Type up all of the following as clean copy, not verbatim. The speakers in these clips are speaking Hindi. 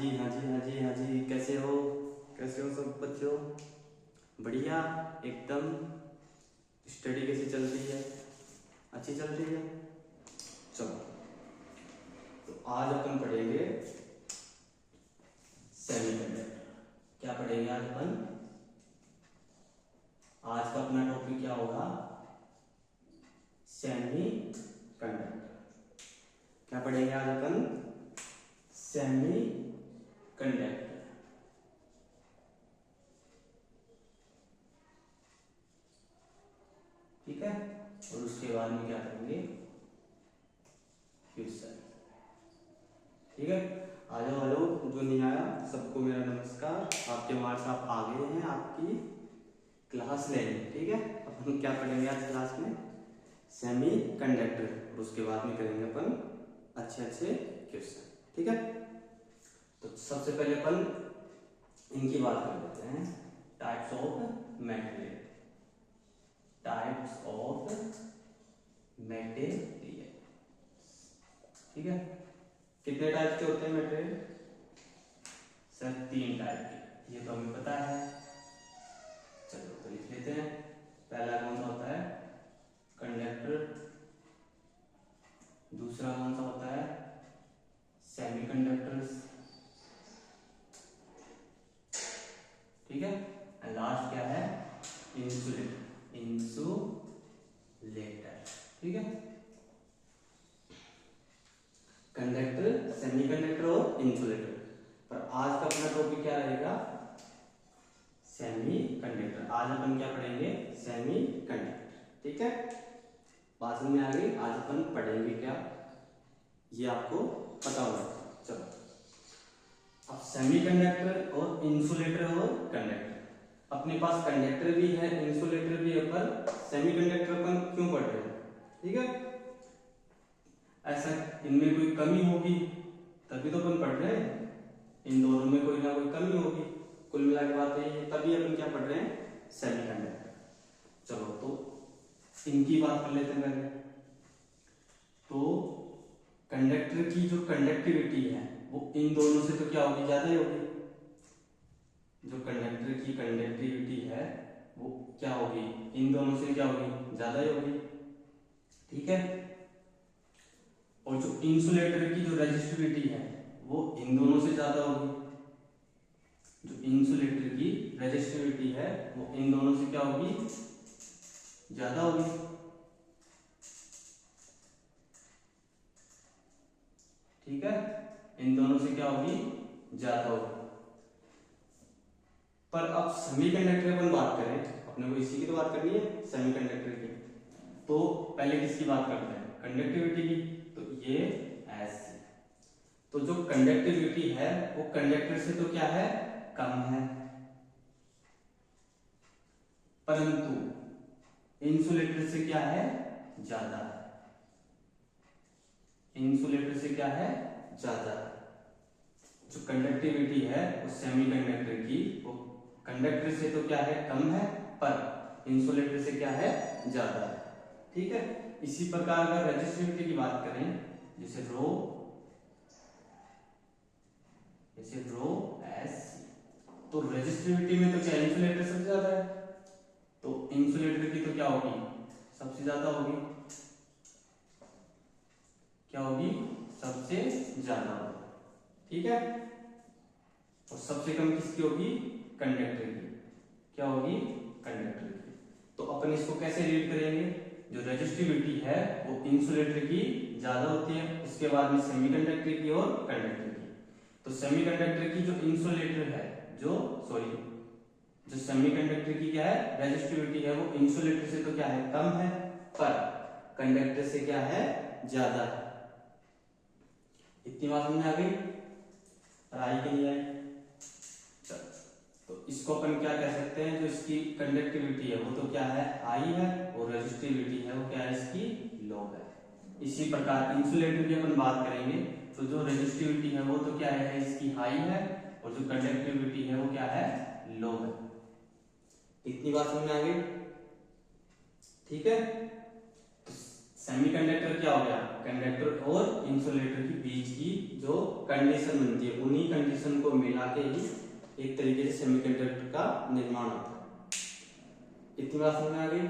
जी हाँ जी हाँ जी हाँ जी, कैसे हो सब बच्चों? बढ़िया एकदम। स्टडी कैसी चल रही है? अच्छी चल रही है। चलो, तो आज अपन पढ़ेंगे सेमीकंडक्टर। क्या पढ़ेंगे आज अपन? आज का अपना टॉपिक क्या होगा? सेमीकंडक्टर। क्या पढ़ेंगे आज अपन? सेमीकंडक्टर। ठीक है, और उसके बाद में क्या करेंगे? क्वेश्चन। ठीक है, आ जाओ आ जाओ, जो नहीं आया सबको मेरा नमस्कार। आपके मार्क्स आप आ गए हैं आपकी क्लास लेने। ठीक है, अपन क्या पढ़ेंगे आज क्लास में? सेमी कंडक्टर, और उसके बाद में करेंगे अपन अच्छे अच्छे क्वेश्चन। ठीक है, तो सबसे पहले अपन इनकी बात कर लेते हैं, types of material. Types of material. ठीक है, कितने टाइप के होते हैं मटेरियल? सर 3 टाइप के, ये तो हमें पता है। चलो तो लिख लेते हैं। पहला कौन सा होता है? कंडक्टर। दूसरा कौन सा होता है? सेमीकंडक्टर्स। ठीक है, एंड लास्ट क्या है? इंसुलेटर। इंसुलेटर। ठीक है, कंडक्टर, सेमीकंडक्टर और इंसुलेटर। पर आज का अपना टॉपिक क्या रहेगा? सेमीकंडक्टर। आज अपन क्या पढ़ेंगे? सेमीकंडक्टर। ठीक है, बात समझ में आ गई? आज अपन पढ़ेंगे क्या, ये आपको पता होगा। चलो, अब सेमीकंडक्टर और इंसुलेटर और कंडक्टर। अपने पास कंडक्टर भी है, इंसुलेटर भी है, पर सेमीकंडक्टर अपन क्यों पढ़ रहे हैं? ठीक है, ऐसा इनमें कोई कमी होगी तभी तो अपन पढ़ रहे हैं। इन दोनों में कोई ना कोई कमी होगी। कुल मिला के बात यही है, तभी अपन क्या पढ़ रहे हैं? सेमीकंडक्टर। चलो, तो इनकी बात कर लेते हैं पहले। तो कंडक्टर की जो कंडक्टिविटी है वो इन दोनों से तो क्या होगी? ज्यादा ही होगी। जो कंडक्टर की कंडक्टिविटी है वो क्या होगी? इन दोनों से क्या होगी? ज्यादा ही होगी। ठीक है, और जो इंसुलेटर की जो रेजिस्टिविटी है वो इन दोनों से ज्यादा होगी। जो इंसुलेटर की रेजिस्टिविटी है वो इन दोनों से क्या होगी? ज्यादा होगी। ठीक है, इन दोनों से क्या होगी? ज्यादा होगी। पर अब सेमीकंडक्टर अपन बात करें, अपने को इसी की तो बात करनी है, सेमीकंडक्टर की। तो पहले किसकी बात करते हैं? कंडक्टिविटी की। तो ये ऐसी, तो जो कंडक्टिविटी है वो कंडक्टर से तो क्या है? कम है, परंतु इंसुलेटर से क्या है? ज्यादा है। इंसुलेटर से क्या है? ज्यादा है। जो कंडक्टिविटी है वो सेमीकंडक्टर की, वो कंडक्टर से तो क्या है? कम है, पर इंसुलेटर से क्या है? ज्यादा है। ठीक है, इसी प्रकार अगर रेजिस्टिविटी की बात करें, जैसे रो एस, तो रेजिस्टिविटी में तो क्या इंसुलेटर सबसे ज्यादा है, तो इंसुलेटर की तो क्या होगी? सबसे ज्यादा होगी। क्या होगी? सबसे ज्यादा होगी। ठीक है, और सबसे कम किसकी होगी? कंडक्टर की। क्या होगी? कंडक्टर की। तो अपन इसको कैसे रीड करेंगे? जो रेजिस्टिविटी है वो इंसुलेटर की ज्यादा होती है, उसके बाद में सेमीकंडक्टर की और कंडक्टर की। तो सेमीकंडक्टर की जो इंसुलेटर है, जो सेमीकंडक्टर की क्या है? रेजिस्टिविटी है, वो इंसुलेटर से तो क्या है? कम है, पर कंडक्टर से क्या है? ज्यादा है। इतनी बात समझ में आ गई? आई कि नहीं आई? तो इसको अपन क्या कह सकते हैं? जो इसकी कंडक्टिविटी है वो तो क्या है? हाई है, और रेजिस्टिविटी है वो क्या है? इसकी लो है। इसी प्रकार इंसुलेटर की अपन बात करेंगे, तो जो रेजिस्टिविटी है वो तो क्या है? इसकी हाई है, और जो कंडक्टिविटी है वो क्या है? लो है। इतनी बात समझ में आ गई? ठीक है, सेमीकंडक्टर क्या हो गया, कंडक्टर और इंसुलेटर के बीच की जो कंडीशन बनती है उन्हीं कंडीशन को मिला के ही एक तरीके से सेमीकंडक्टर का निर्माण होता है। इतनी बात समझ में आ गई।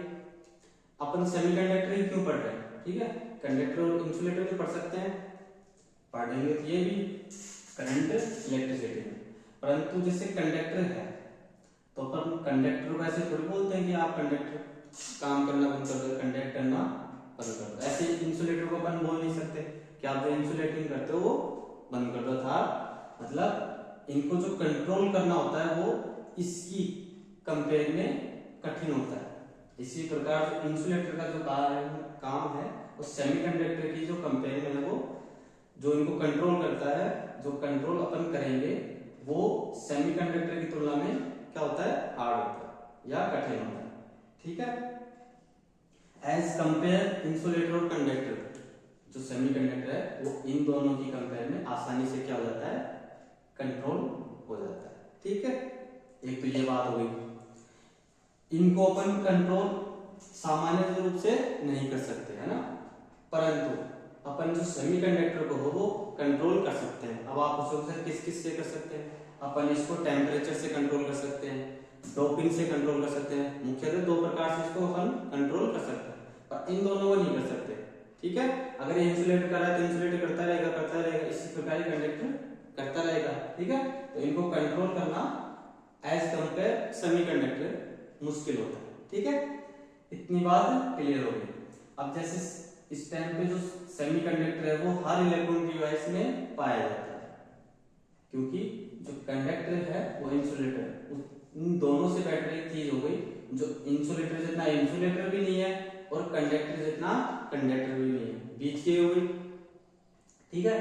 अपन सेमीकंडक्टर ही क्यों पढ़ रहे हैं, ठीक है, कंडक्टर और इंसुलेटर भी पढ़ सकते हैं, पढ़ेंगे तो ये भी करंट इलेक्ट्रिसिटी में। परंतु जैसे कंडक्टर है तो अपन कंडक्टर को ऐसे थोड़ी बोलते हैं कि आप कंडक्टर काम करना बंद कर दो, कंडक्ट करना बंद कर दो। ऐसे इंसुलेटर को अपन बोल नहीं सकते कि आप जो इंसुलेटिंग करते हो वो बंद कर दो था। मतलब इनको जो कंट्रोल करना होता है वो इसकी कंपेयर में कठिन होता है। इसी प्रकार जो इंसुलेटर का जो काम है वो सेमीकंडक्टर की जो कंपेयर में है वो जो इनको कंट्रोल करता है, जो कंट्रोल अपन करेंगे वो सेमीकंडक्टर की तुलना में क्या होता है, हार्ड होता है या कठिन होता है, ठीक है। एज कंपेयर इंसुलेटर और कंडक्टर, जो सेमीकंडक्टर है वो इन दोनों की कंपेयर में आसानी से क्या हो जाता है, कंट्रोल हो जाता है, ठीक है। एक तो ये बात हो गई। इनको अपन कंट्रोल सामान्य रूप से नहीं कर सकते है ना, परंतु अपन जो सेमीकंडक्टर को हो वो कंट्रोल कर सकते हैं। अब आप उसको किस किस से कर सकते हैं, अपन इसको टेम्परेचर से कंट्रोल कर सकते हैं, डोपिंग से कंट्रोल कर सकते हैं। मुख्यतः दो प्रकार से इसको अपन कंट्रोल कर सकते हैं, पर इन दोनों को नहीं कर सकते, ठीक है। अगर ये इंसुलेट कर रहा है तो इंसुलेट करता रहेगा, इसी प्रकार कंडक्टर करता रहेगा, ठीक है। तो इनको कंट्रोल करना एज कंपेयर सेमीकंडक्टर मुश्किल होता है, ठीक है। इतनी बात क्लियर हो गई। अब जैसे इस टाइम पे जो सेमीकंडक्टर है वो हर इलेक्ट्रॉनिक डिवाइस में पाया जाता है, क्योंकि जो कंडक्टर है वो इंसुलेटर, इन दोनों से बेटर एक चीज हो गई, जो इंसुलेटर जितना इंसुलेटर भी नहीं है और कंडक्टर जितना कंडक्टर भी नहीं है, बीच की हो गई, ठीक है।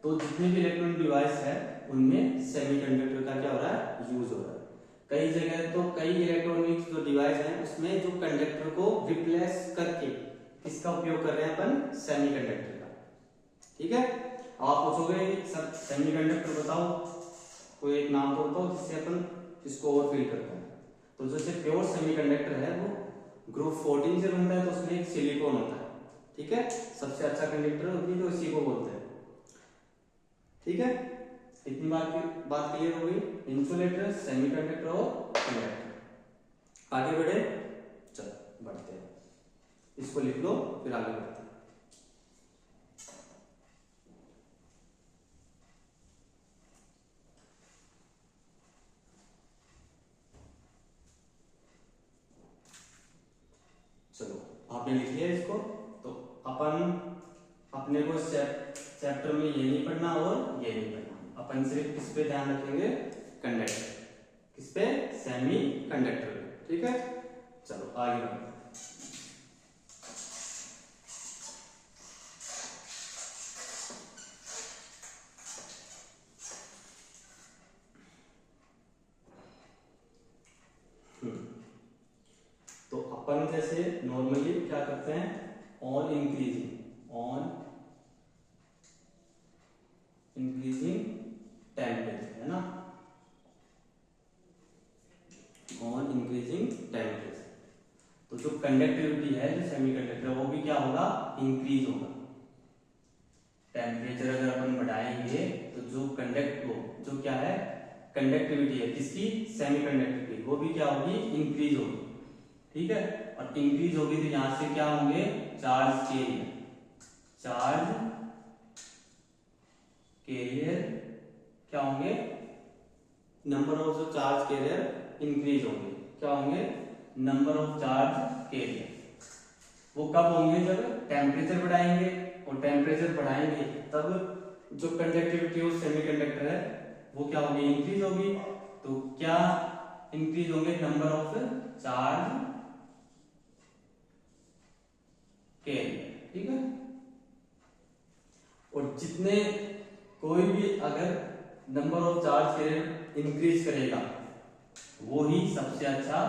तो जितने भी इलेक्ट्रॉनिक डिवाइस है उनमें सेमीकंडक्टर का क्या हो रहा है, यूज हो रहा है। कई जगह तो कई इलेक्ट्रॉनिक जो डिवाइस है उसमें जो कंडक्टर को रिप्लेस करके किसका उपयोग कर रहे हैं अपन, सेमीकंडक्टर का, ठीक है। आप पूछोगे सर सेमीकंडक्टर बताओ, कोई एक नाम तो बताओ जिससे अपन इसको और फील करते हैं। तो जैसे प्योर सेमीकंडक्टर है वो ग्रुप 14 से बनता है, तो उसमें एक सिलिकॉन होता है, ठीक है। सबसे अच्छा कंडक्टर होती है तो इसी को बोलते हैं, ठीक है। इतनी बात क्लियर हो गई, इंसुलेटर, सेमीकंडक्टर और कंडक्टर। आगे बढ़े, चलो बढ़ते हैं, इसको लिख लो फिर आगे बढ़ते हैं। चलो आपने लिख लिया इसको, तो अपन अपने को चैप्टर में ये नहीं पढ़ना और ये नहीं पढ़ना, अपन सिर्फ किस पे ध्यान रखेंगे, कंडक्टर, किस पे, सेमी कंडक्टर, ठीक है। चलो आगे बढ़ते हैं। तो अपन जैसे नॉर्मली क्या करते हैं, ऑन इंक्रीजिंग टेम्परेचर है ना, ऑन इंक्रीजिंग टेम्परेचर। तो जो कंडक्टिविटी है जो सेमीकंडक्टर वो भी क्या होगा, इंक्रीज होगा। टेम्परेचर अगर अपन बढ़ाएंगे तो जो जो क्या है, कंडक्टिविटी है किसकी, सेमीकंडक्टर की, वो भी क्या होगी, इंक्रीज होगी, ठीक है। और इंक्रीज होगी तो यहां से क्या होंगे, चार्ज कैरियर क्या होंगे, नंबर ऑफ जो चार्ज कैरियर इंक्रीज होंगे, क्या होंगे, नंबर ऑफ चार्ज कैरियर। वो कब होंगे, जब टेम्परेचर बढ़ाएंगे, और टेम्परेचर बढ़ाएंगे तब जो कंडक्टिविटी ऑफ सेमीकंडक्टर है वो क्या होगी, इंक्रीज होगी। तो क्या इंक्रीज होंगे, नंबर ऑफ चार्ज कैरियर, ठीक है। और जितने कोई भी अगर number of charge carrier increase करेगा वो ही सबसे अच्छा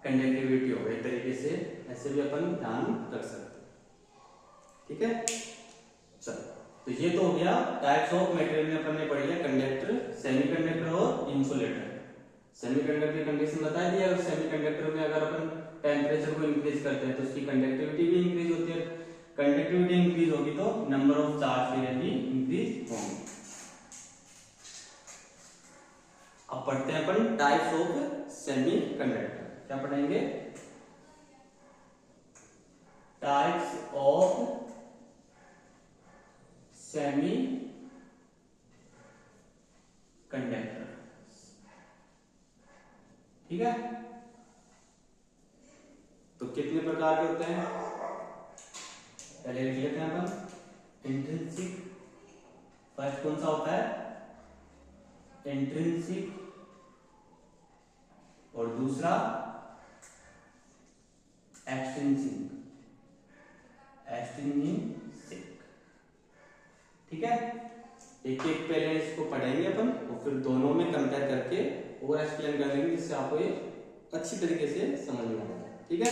कंडक्टिविटी होगा, एक तरीके से ऐसे भी अपन ध्यान रख सकते हैं, ठीक है। चलो तो ये तो हो गया टाइप्स ऑफ मटेरियल में अपन ने पढ़ लिया, कंडक्टर, सेमीकंडक्टर और इंसुलेटर। सेमीकंडक्टर की कंडीशन बता दी है, सेमीकंडक्टर में अगर अपन टेम्परेचर को इंक्रीज करते हैं तो उसकी कंडक्टिविटी भी इंक्रीज होती है, कंडक्टिविटी इंक्रीज होगी तो नंबर ऑफ चार्ज भी इंक्रीज होंगे। अब पढ़ते हैं अपन टाइप्स ऑफ सेमीकंडक्टर। क्या पढ़ेंगे? Types of semi conductor. ठीक है, तो कितने प्रकार के होते हैं पहले लिख लेते हैं अपन। इंट्रिंसिक, फर्स्ट कौन सा होता है? इंट्रिंसिक, और दूसरा एक्सट्रिंसिक। एक्सट्रिंसिक, ठीक है। एक एक पहले इसको पढ़ेंगे अपन और फिर दोनों में कंपेयर करके और एक्सप्लेन कर लेंगे, जिससे आपको ये अच्छी तरीके से समझ में आएगा। ठीक है,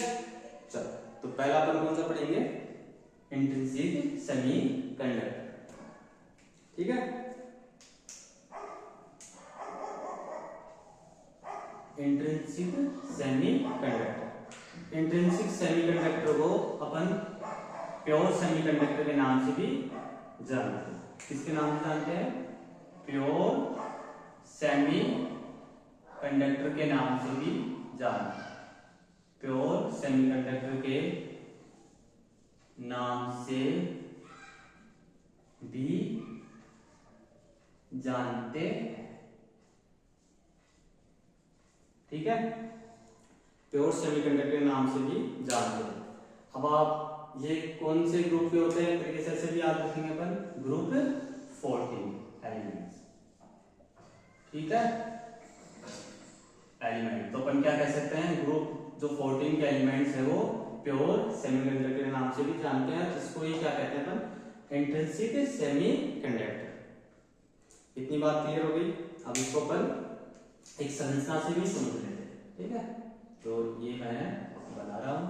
चलो तो पहला अपन कौन सा पढ़ेंगे? Intrinsic semiconductor. ठीक है, इंट्रिंसिक सेमीकंडक्टर। इंट्रिंसिक सेमीकंडक्टर को अपन प्योर सेमीकंडक्टर के नाम से भी जानते हैं। किसके नाम से जानते हैं? प्योर सेमीकंडक्टर के नाम से भी जानते हैं। प्योर सेमीकंडक्टर के नाम से भी जानते हैं। ठीक है, प्योर सेमीकंडक्टर के नाम से भी जानते हैं। अब आप ये कौन से ग्रुप के होते हैं तरीके से भी याद रखेंगे अपन? Group 14 elements. ठीक है, एलिमेंट तो अपन क्या कह सकते हैं? ग्रुप जो 14 के एलिमेंट्स है वो प्योर सेमीकंडक्टर के नाम से भी जानते हैं, जिसको ये क्या कहते हैं अपन? Intrinsic semiconductor. इतनी बात क्लियर हो गई। अब इसको अपन एक संरचना से भी समझ लेते हैं। ठीक है, तो ये मैं बना रहा हूं।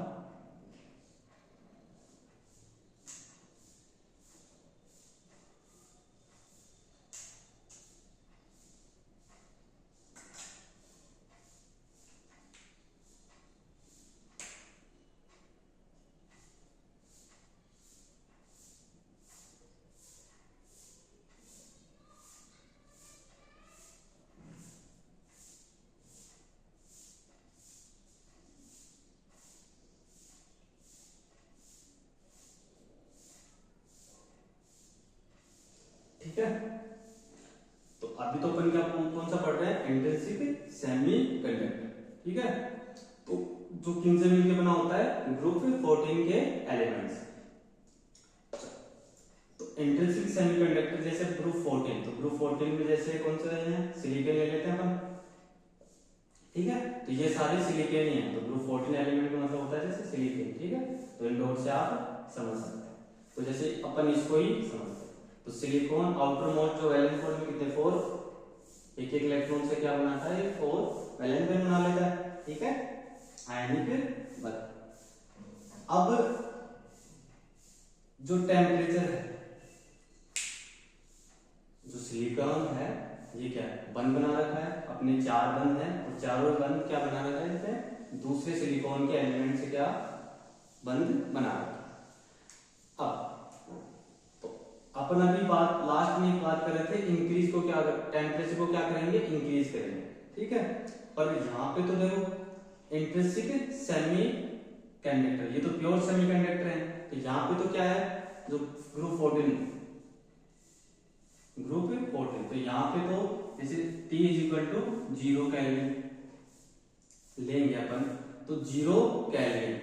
ठीक है, तो अभी तो अपन क्या कौन सा पढ़ रहे हैं? Intrinsic semiconductor. ठीक है, तो जो किन से मिलकर बना होता है? ग्रुप 14 के एलिमेंट्स। तो इंट्रिंसिक सेमीकंडक्टर जैसे ग्रुप 14, तो ग्रुप 14 में जैसे कौन से हैं? सिलिकॉन ले लेते हैं अपन। ठीक है, तो ये सारे सिलिकॉन ही हैं, तो ग्रुप 14 एलिमेंट का मतलब होता है जैसे सिलिकॉन। ठीक है, तो इन डॉट से आप समझ सकते हैं। तो जैसे अपन इसको ही समझते हैं, तो सिलिकॉन आउटर मोस्ट जो वैलेंस बॉन्ड में कितने 4, एक एक इलेक्ट्रॉन से क्या बनाता है? 4 वैलेंस बॉन्ड बना लेता है। ठीक है, आयनिक बल। अब जो टेम्परेचर है, जो सिलिकॉन है ये क्या है? बंद बना रखा है, अपने 4 बंद हैं और चारों बंद क्या बना रखा है? जैसे दूसरे सिलिकॉन के एलिमेंट से क्या बंद बना रखा है। अब अपन अभी बात लास्ट में एक बात कर रहे थे, इंक्रीज को क्या, टेम्परेचर को क्या करेंगे? इंक्रीज करेंगे। ठीक है, पर यहाँ पे तो देखो इंट्रिंसिक सेमीकंडक्टर, ये तो प्योर सेमीकंडक्टर है, तो यहाँ पे तो क्या है? जो ग्रुप 14, तो यहाँ पे तो जैसे T = 0 केल्विन लेंगे अपन, तो 0 केल्विन,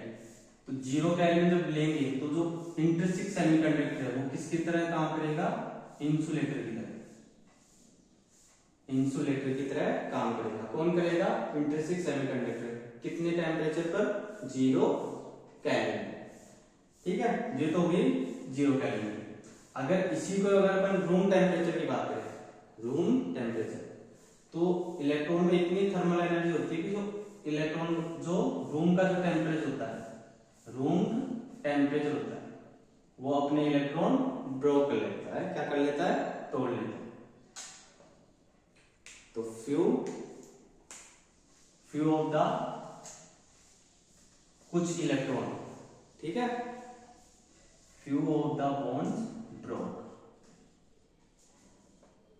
तो 0 केल्विन जब लेंगे तो जो इंट्रिंसिक सेमीकंडक्टर है वो किसकी तरह काम करेगा? इंसुलेटर की तरह। इंसुलेटर की तरह काम करेगा। कौन करेगा? Intrinsic semiconductor. कितने टेम्परेचर पर? 0 केल्विन। ठीक है, ये तो हुई 0 केल्विन। अगर इसी को अगर अपन रूम टेम्परेचर की बात करें, रूम टेम्परेचर, तो इलेक्ट्रॉन में इतनी थर्मल एनर्जी होती है कि जो इलेक्ट्रॉन, जो रूम का जो टेम्परेचर होता है, रूम टेम्परेचर होता है, वो अपने इलेक्ट्रॉन ड्रॉ कर लेता है। क्या कर लेता है? तोड़ लेता है। तो फ्यू ऑफ द कुछ इलेक्ट्रॉन, ठीक है, few of the bonds broke,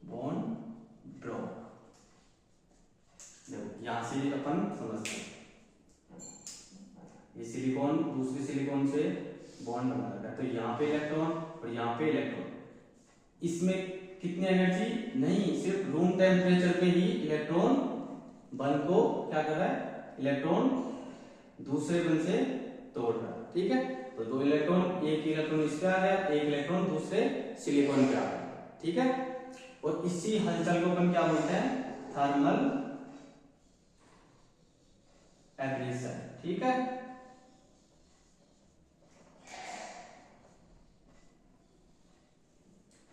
bond broke। देखो यहां से अपन समझते हैं, ये सिलिकॉन दूसरे सिलिकॉन से बॉन्ड बना रखा है, तो यहाँ पे इलेक्ट्रॉन और यहाँ पे इलेक्ट्रॉन, इसमें कितनी एनर्जी नहीं, सिर्फ रूम टेम्परेचर पे ही इलेक्ट्रॉन बंद को क्या कर रहा है, इलेक्ट्रॉन दूसरे बंद से तोड़ रहा है। ठीक है, तो दो इलेक्ट्रॉन, एक इलेक्ट्रॉन इस पे आ गया, एक इलेक्ट्रॉन दूसरे सिलिकॉन पे आ गया। ठीक है, और इसी हलचल को अपन क्या बोलते हैं, थर्मल एब्रेशन। ठीक है,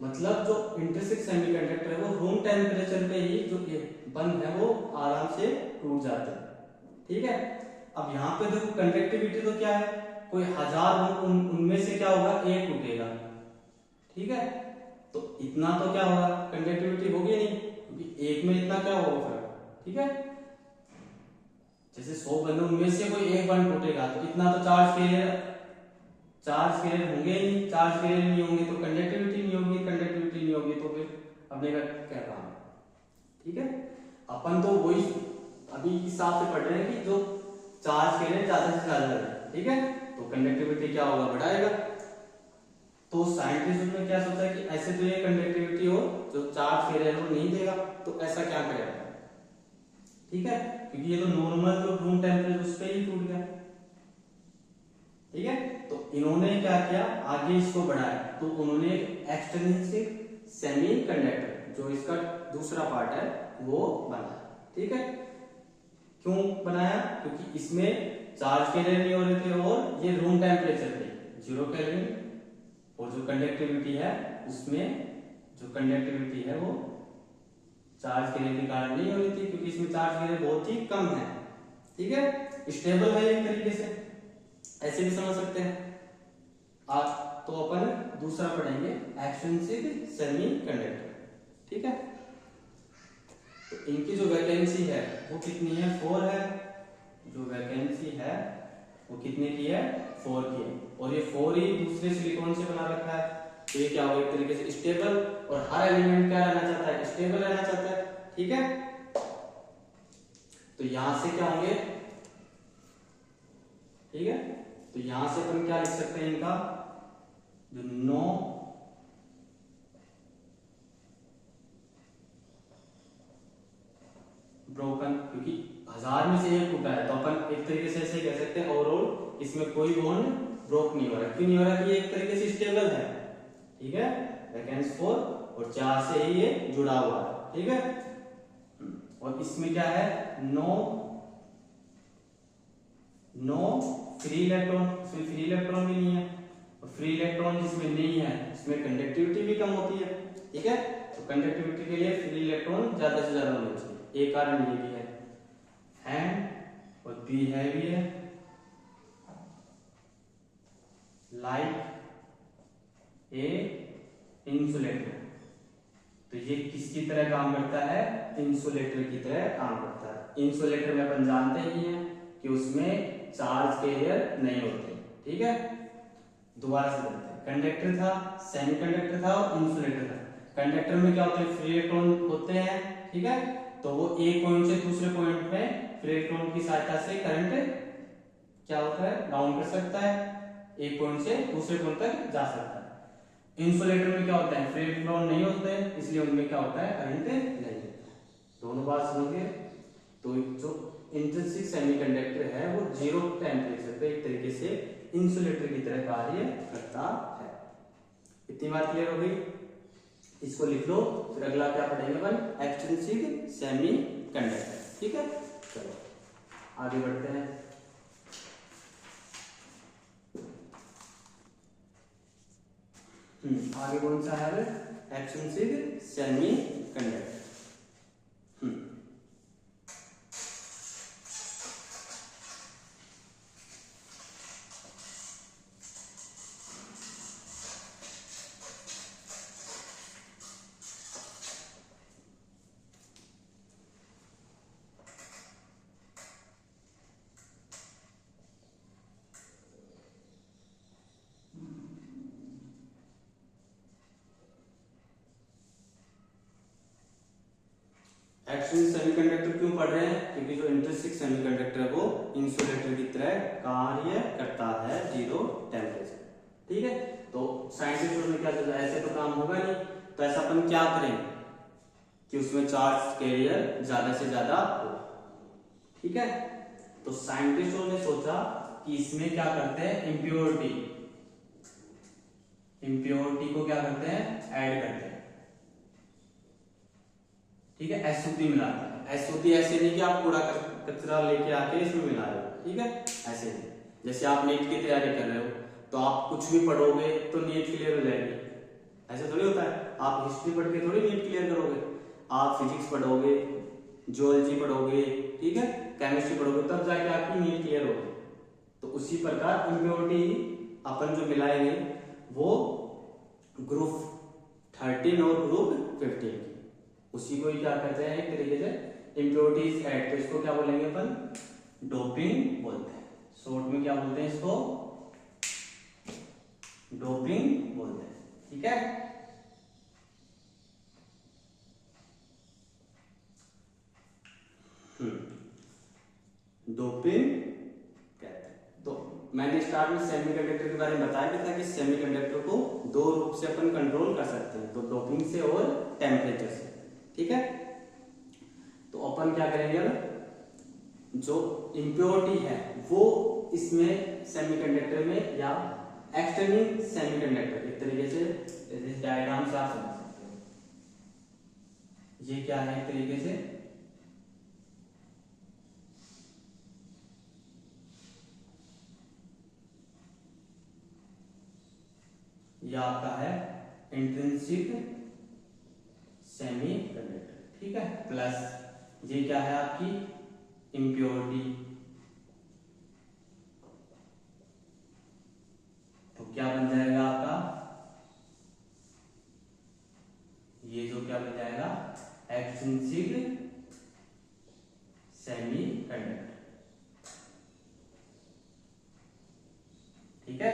मतलब जो इंट्रिंसिक सेमीकंडक्टर है वो रूम टेम्परेचर पे ही जो बंद है वो आराम से टूट जाते हैं। ठीक है, अब यहाँ पे देखो कंडक्टिविटी तो क्या है, कोई हजार उनमें से क्या होगा, एक टूटेगा। ठीक है, तो इतना तो क्या होगा, कंडक्टिविटी होगी नहीं, क्योंकि एक में इतना क्या होगा फर्क। ठीक है, जैसे 100 बंद उनमें से कोई एक बंद टूटेगा तो इतना तो चार्ज फेलियर होंगे ही नहीं, चार्ज फेलियर नहीं होंगे तो कंडक्टिविटी नहीं होगी, कंडक्टिविटी नहीं होगी तो फिर अपने का क्या काम है। ठीक है, अपन तो वही अभी हिसाब से पढ़ रहे हैं कि जो चार्ज फेलियर ज्यादा से ज्यादा है। ठीक है, तो कंडक्टिविटी क्या होगा, बढ़ाएगा। तो साइंटिस्ट ने क्या सोचा कि ऐसे तो ये कंडक्टिविटी हो, जो चार्ज फेलियर वो नहीं देगा, तो ऐसा क्या करेगा। ठीक है, क्योंकि ये तो नॉर्मल जो रूम टेम्परेचर उस पे ही टूट गया। ठीक है, तो इन्होंने क्या किया, आगे इसको बढ़ाया, तो उन्होंने एक्सट्रिंसिक सेमीकंडक्टर जो इसका दूसरा पार्ट है वो बनाया। ठीक है, क्यों बनाया, क्योंकि इसमें चार्ज फेलियर नहीं हो रहे थे और ये रूम टेम्परेचर पे 0 केल्विन, और जो कंडक्टिविटी है उसमें जो कंडक्टिविटी है वो चार्ज फेलियर के कारण नहीं हो रही थी, क्योंकि इसमें चार्ज फेलियर बहुत ही कम है। ठीक है, स्टेबल है एक तरीके से, ऐसे भी समझ सकते हैं आप। तो अपन दूसरा पढ़ेंगे एक्सट्रिंसिक सेमीकंडक्टर। ठीक है, तो इनकी जो वैकेंसी है वो कितनी है, 4 है। जो वैकेंसी है वो कितने की है, 4 की है, और ये 4 ही दूसरे सिलिकॉन से बना रखा है, तो ये क्या होगा, एक तरीके से स्टेबल, और हर एलिमेंट क्या रहना चाहता है, स्टेबल रहना चाहता है। ठीक है, तो यहां से क्या होंगे, ठीक है, तो यहां से अपन क्या लिख सकते हैं, इनका जो नो ब्रोकन, क्योंकि 1000 में से एक टूटा है, तो अपन एक तरीके से ऐसे कह सकते हैं ओवरऑल इसमें कोई बॉन्ड ब्रोक नहीं हो रहा। क्यों नहीं हो रहा, कि ये एक तरीके से स्टेबल है। ठीक है, वैकेंस 4 और 4 से ही ये जुड़ा हुआ है। ठीक है, और इसमें क्या है, नो फ्री इलेक्ट्रॉन, इसमें फ्री इलेक्ट्रॉन भी नहीं है, और फ्री इलेक्ट्रॉन जिसमें नहीं है उसमें कंडक्टिविटी भी कम होती है। ठीक है, तो कंडक्टिविटी के लिए फ्री इलेक्ट्रॉन ज्यादा से ज्यादा होना चाहिए, एक कारण ये भी है। एंड और बी है भी है लाइक ए इंसुलेटर, तो ये किसकी तरह काम करता है, इंसुलेटर की तरह काम करता है। इंसुलेटर में अपन जानते ही हैं कि उसमें चार्ज फेलियर नहीं होते। ठीक है, दोबारा से देखते हैं, कंडक्टर था, सेमीकंडक्टर था और इंसुलेटर था। कंडक्टर में क्या होते हैं, फ्री इलेक्ट्रॉन होते हैं। ठीक है, तो वो एक पॉइंट से दूसरे पॉइंट में फ्री इलेक्ट्रॉन की सहायता से करंट क्या होता है, डाउन कर सकता है, एक पॉइंट से दूसरे पॉइंट तक जा सकता है। इंसुलेटर में क्या होता है, फ्री इलेक्ट्रॉन नहीं होते हैं, इसलिए उनमें क्या होता है, करंट नहीं होता है। दोनों बात समझिए। तो जो इंट्रिंसिक सेमीकंडक्टर है वो 0 टेम्परेचर पे एक तरीके से इंसुलेटर की तरह कार्य करता है। इतनी बात क्लियर हो गई, इसको लिख लो। फिर अगला क्या पढ़ेंगे अपन, एक्सट्रिंसिक सेमीकंडक्टर। ठीक है, चलो आगे बढ़ते हैं। आगे कौन सा है, एक्सट्रिंसिक सेमीकंडक्टर। एक्सट्रिंसिक सेमीकंडक्टर क्यों पढ़ रहे हैं? क्योंकि जो इंट्रिंसिक सेमीकंडक्टर है वो इंसुलेटर की तरह कार्य करता है जीरो टेम्परेचर। ठीक है, तो साइंटिस्ट में क्या चलता है, ऐसे तो काम होगा नहीं, तो ऐसा अपन क्या करें कि उसमें चार्ज कैरियर ज्यादा से ज्यादा हो। ठीक है, तो साइंटिस्टों ने सोचा कि इसमें क्या करते हैं, इम्प्योरिटी को क्या करते हैं, ऐड करते हैं। ठीक है, एसओटी मिलाते हैं। एसओटी ऐसे नहीं कि आप कूड़ा कचरा लेके आके इसमें मिला रहे हो, ठीक है, ऐसे नहीं। जैसे आप नीट की तैयारी कर रहे हो तो आप कुछ भी पढ़ोगे तो नीट क्लियर हो जाएगी, ऐसे थोड़ी होता है। आप हिस्ट्री पढ़ के थोड़ी नीट क्लियर करोगे, आप फिजिक्स पढ़ोगे, जियोलॉजी पढ़ोगे, ठीक है, केमिस्ट्री पढ़ोगे, तब जाके आपकी नीट क्लियर होगी। तो उसी प्रकार इम्प्योरिटी अपन जो मिलाएंगे वो ग्रुप 13 और ग्रुप 15 उसी को ही क्या कहते हैं, एक तरीके से इम्प्योरिटीज ऐड। तो इसको क्या बोलेंगे अपन, डोपिंग बोलते हैं। शॉर्ट में क्या बोलते हैं इसको, डोपिंग बोलते हैं। ठीक है, डोपिंग कहते हैं। तो मैंने स्टार्ट में सेमीकंडक्टर के बारे में बताया था कि सेमीकंडक्टर को दो रूप से अपन कंट्रोल कर सकते हैं, तो डोपिंग से और टेम्परेचर से। ठीक है, तो अपन क्या करेंगे, अब जो इम्प्योरिटी है वो इसमें सेमीकंडक्टर में या एक्सटर्नल सेमीकंडक्टर, एक तरीके से इस डायग्राम से आप समझ सकते हो। ये क्या है, एक तरीके से ये आपका है इंट्रिंसिक सेमीकंडक्टर। ठीक है, प्लस ये क्या है आपकी इम्प्योरिटी। तो क्या बन जाएगा आपका, ये जो क्या बन जाएगा, एक्सट्रिंसिक सेमीकंडक्टर। ठीक है,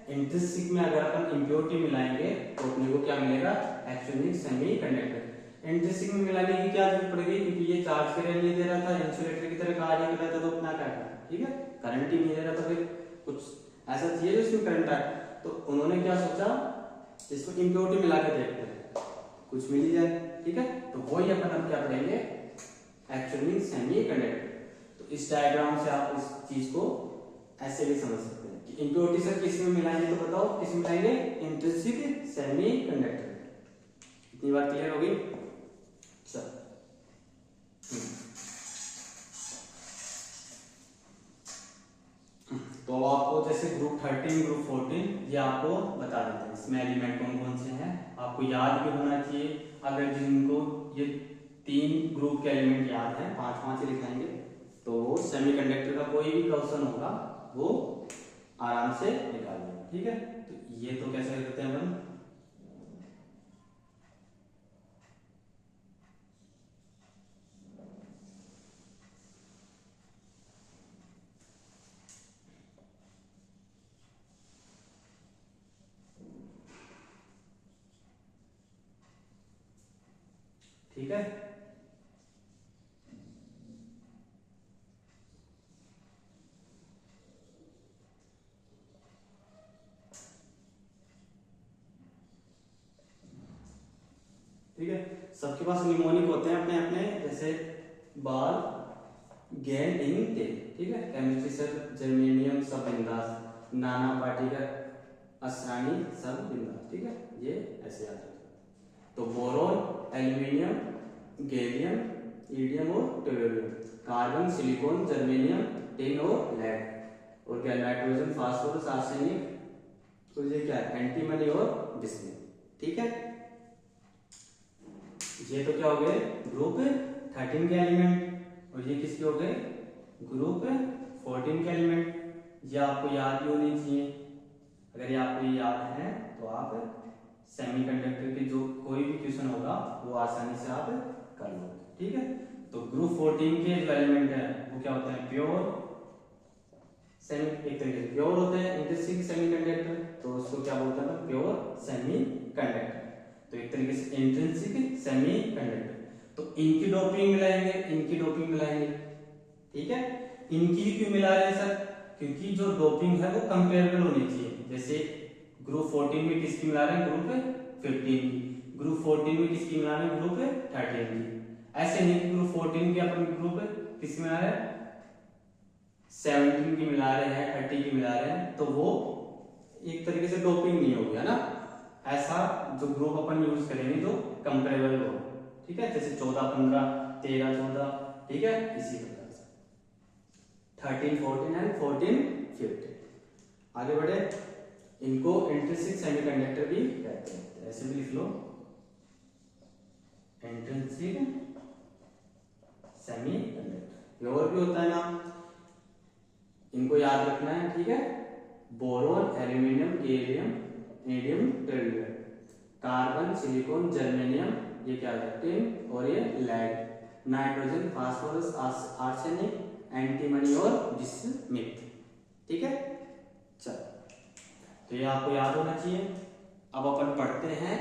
इंट्रिंसिक में अगर अपन इम्प्योरिटी मिलाएंगे तो अपने को क्या मिलेगा, एक्सट्रिंसिक सेमीकंडक्टर। इंट्रिंसिक में मिलाने की क्या जरूरत पड़ेगी, क्योंकि ये चार्ज कैरियर नहीं दे रहा था, इंसुलेटर की तरह कार्य कर रहा था, तो अपना क्या करना, ठीक है, करंट ही नहीं दे रहा था, फिर कुछ ऐसा चाहिए जो इसमें करंट आए। तो उन्होंने क्या सोचा, इसको इम्प्योरिटी मिला के देखते हैं, कुछ मिल ही जाए। ठीक है, तो वही अपन अब क्या करेंगे, एक्सट्रिंसिक सेमीकंडक्टर। तो इस डायग्राम से आप इस चीज को ऐसे भी समझ सकते हैं कि इम्प्योरिटी सर किस में मिलाएंगे, तो बताओ किस में मिलाएंगे, इंट्रिंसिक सेमीकंडक्टर। इतनी बात क्लियर होगी। चल तो आपको जैसे ग्रुप 13 ग्रुप 14 ये आपको बता देते हैं, इसमें एलिमेंट कौन कौन से हैं, आपको याद भी होना चाहिए। अगर जिनको ये 3 ग्रुप के एलिमेंट याद हैं, 5-5 ही लिखाएंगे, तो सेमीकंडक्टर का कोई भी क्वेश्चन होगा वो आराम से निकाल लेंगे। ठीक है, तो ये तो कैसे करते हैं अपन, ठीक है, ठीक है, सबके पास निमोनिक होते हैं अपने अपने, जैसे बाल, गेंद, इन, तेल। ठीक है, केमिस्ट्री सर जर्मेनियम सब बिंदास, नाना पार्टिकल असरानी सब बिंदास। ठीक है, ये ऐसे याद रखना। तो बोरोन, एल्यूमिनियम, गैलियम, ईडियम और टोल्यूरियम, कार्बन, सिलिकॉन, जर्मेनियम, टिन और लेड, और क्या नाइट्रोजन, फास्फोरस, आर्सेनिक, तो ये क्या है, एंटीमनी और बिस्मुथ। ठीक है, ये तो क्या हो गए ग्रुप 13 के एलिमेंट, और ये किसके हो गए, ग्रुप 14 के एलिमेंट। ये आपको याद भी होनी चाहिए। अगर ये आपको याद है तो आप सेमीकंडक्टर के जो कोई भी क्वेश्चन होगा वो आसानी से आप कर लो। ठीक है, तो ग्रुप 14 के जो एलिमेंट है वो क्या होता है, प्योर सेमी, एक तरीके से प्योर होते हैं इंट्रिंसिक सेमीकंडक्टर, तो उसको क्या बोलते हैं, प्योर सेमीकंडक्टर। तो एक तरीके से इंट्रिंसिक सेमीकंडक्टर। तो इनकी डोपिंग मिलाएंगे, इनकी डोपिंग मिलाएंगे, ठीक है। इनकी क्यों मिला रहे हैं सर? क्योंकि जो डोपिंग है वो कंपेरेबल होनी चाहिए। जैसे ग्रुप 14 में किसकी मिला रहे हैं? ग्रुप 15 की। ग्रुप 14 में किसकी मिला रहे हैं? ग्रुप 13 की। ऐसे नहीं कि ग्रुप 14 की अपन ग्रुप किसकी मिला रहे हैं? 17 की मिला रहे हैं, 30 की मिला रहे हैं, तो वो एक तरीके से डोपिंग नहीं होगी, है ना। ऐसा जो ग्रुप अपन यूज करेंगे जो कंपेरेबल हो, ठीक है। जैसे 14 15, 13 14, ठीक है, इसी प्रकार से 13 14 एंड 14 15। आगे बढ़े, इनको इंट्रिंसिक सेमीकंडक्टर भी कहते हैं, ऐसे भी लिख लो, इंट्रिंसिक सेमीकंडक्टर। और भी होता है ना, इनको याद रखना है, ठीक है। बोरोन, एल्यूमिनियम, गैलियम, इंडियम, टेरियम, कार्बन, सिलिकॉन, जर्मेनियम, ये क्या है? टिन, और ये lead, nitrogen, phosphorus, arsenic, antimony और बिस्मिथ, ठीक है। चलो, तो ये आपको याद होना चाहिए। अब अपन पढ़ते हैं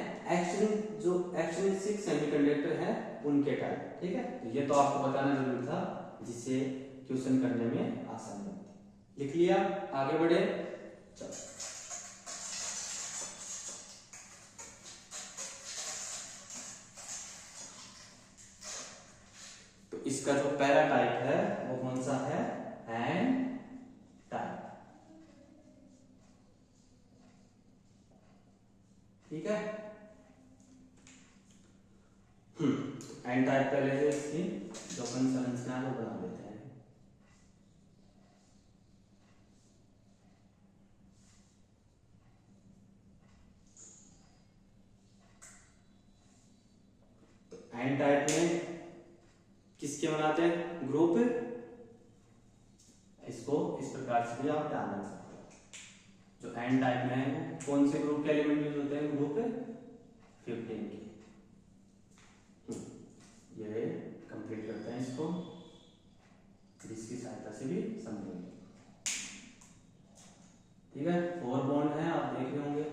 जो एक्सट्रिंसिक सेमीकंडक्टर है उनके टाइप, ठीक है। तो ये तो आपको बताना जरूरी था, जिससे क्वेश्चन करने में आसानी होती। लिख लिया, आगे बढ़े। चलो, तो इसका जो पहला टाइप है वो कौन सा है? एन टाइप, ठीक है। एन टाइप पहले से इसकी जो अपन संरचना है वो बना लेते हैं। तो एन टाइप में किसके बनाते हैं? ग्रुप, इसको इस प्रकार से भी आप ध्यान रख सकते हो। जो एन टाइप में है कौन से ग्रुप के एलिमेंट यूज होते हैं? ग्रुप 15 के। ये कंप्लीट करते हैं इसको, इसकी सहायता से भी समझेंगे, ठीक है। 4 बॉन्ड है, आप देख रहे होंगे,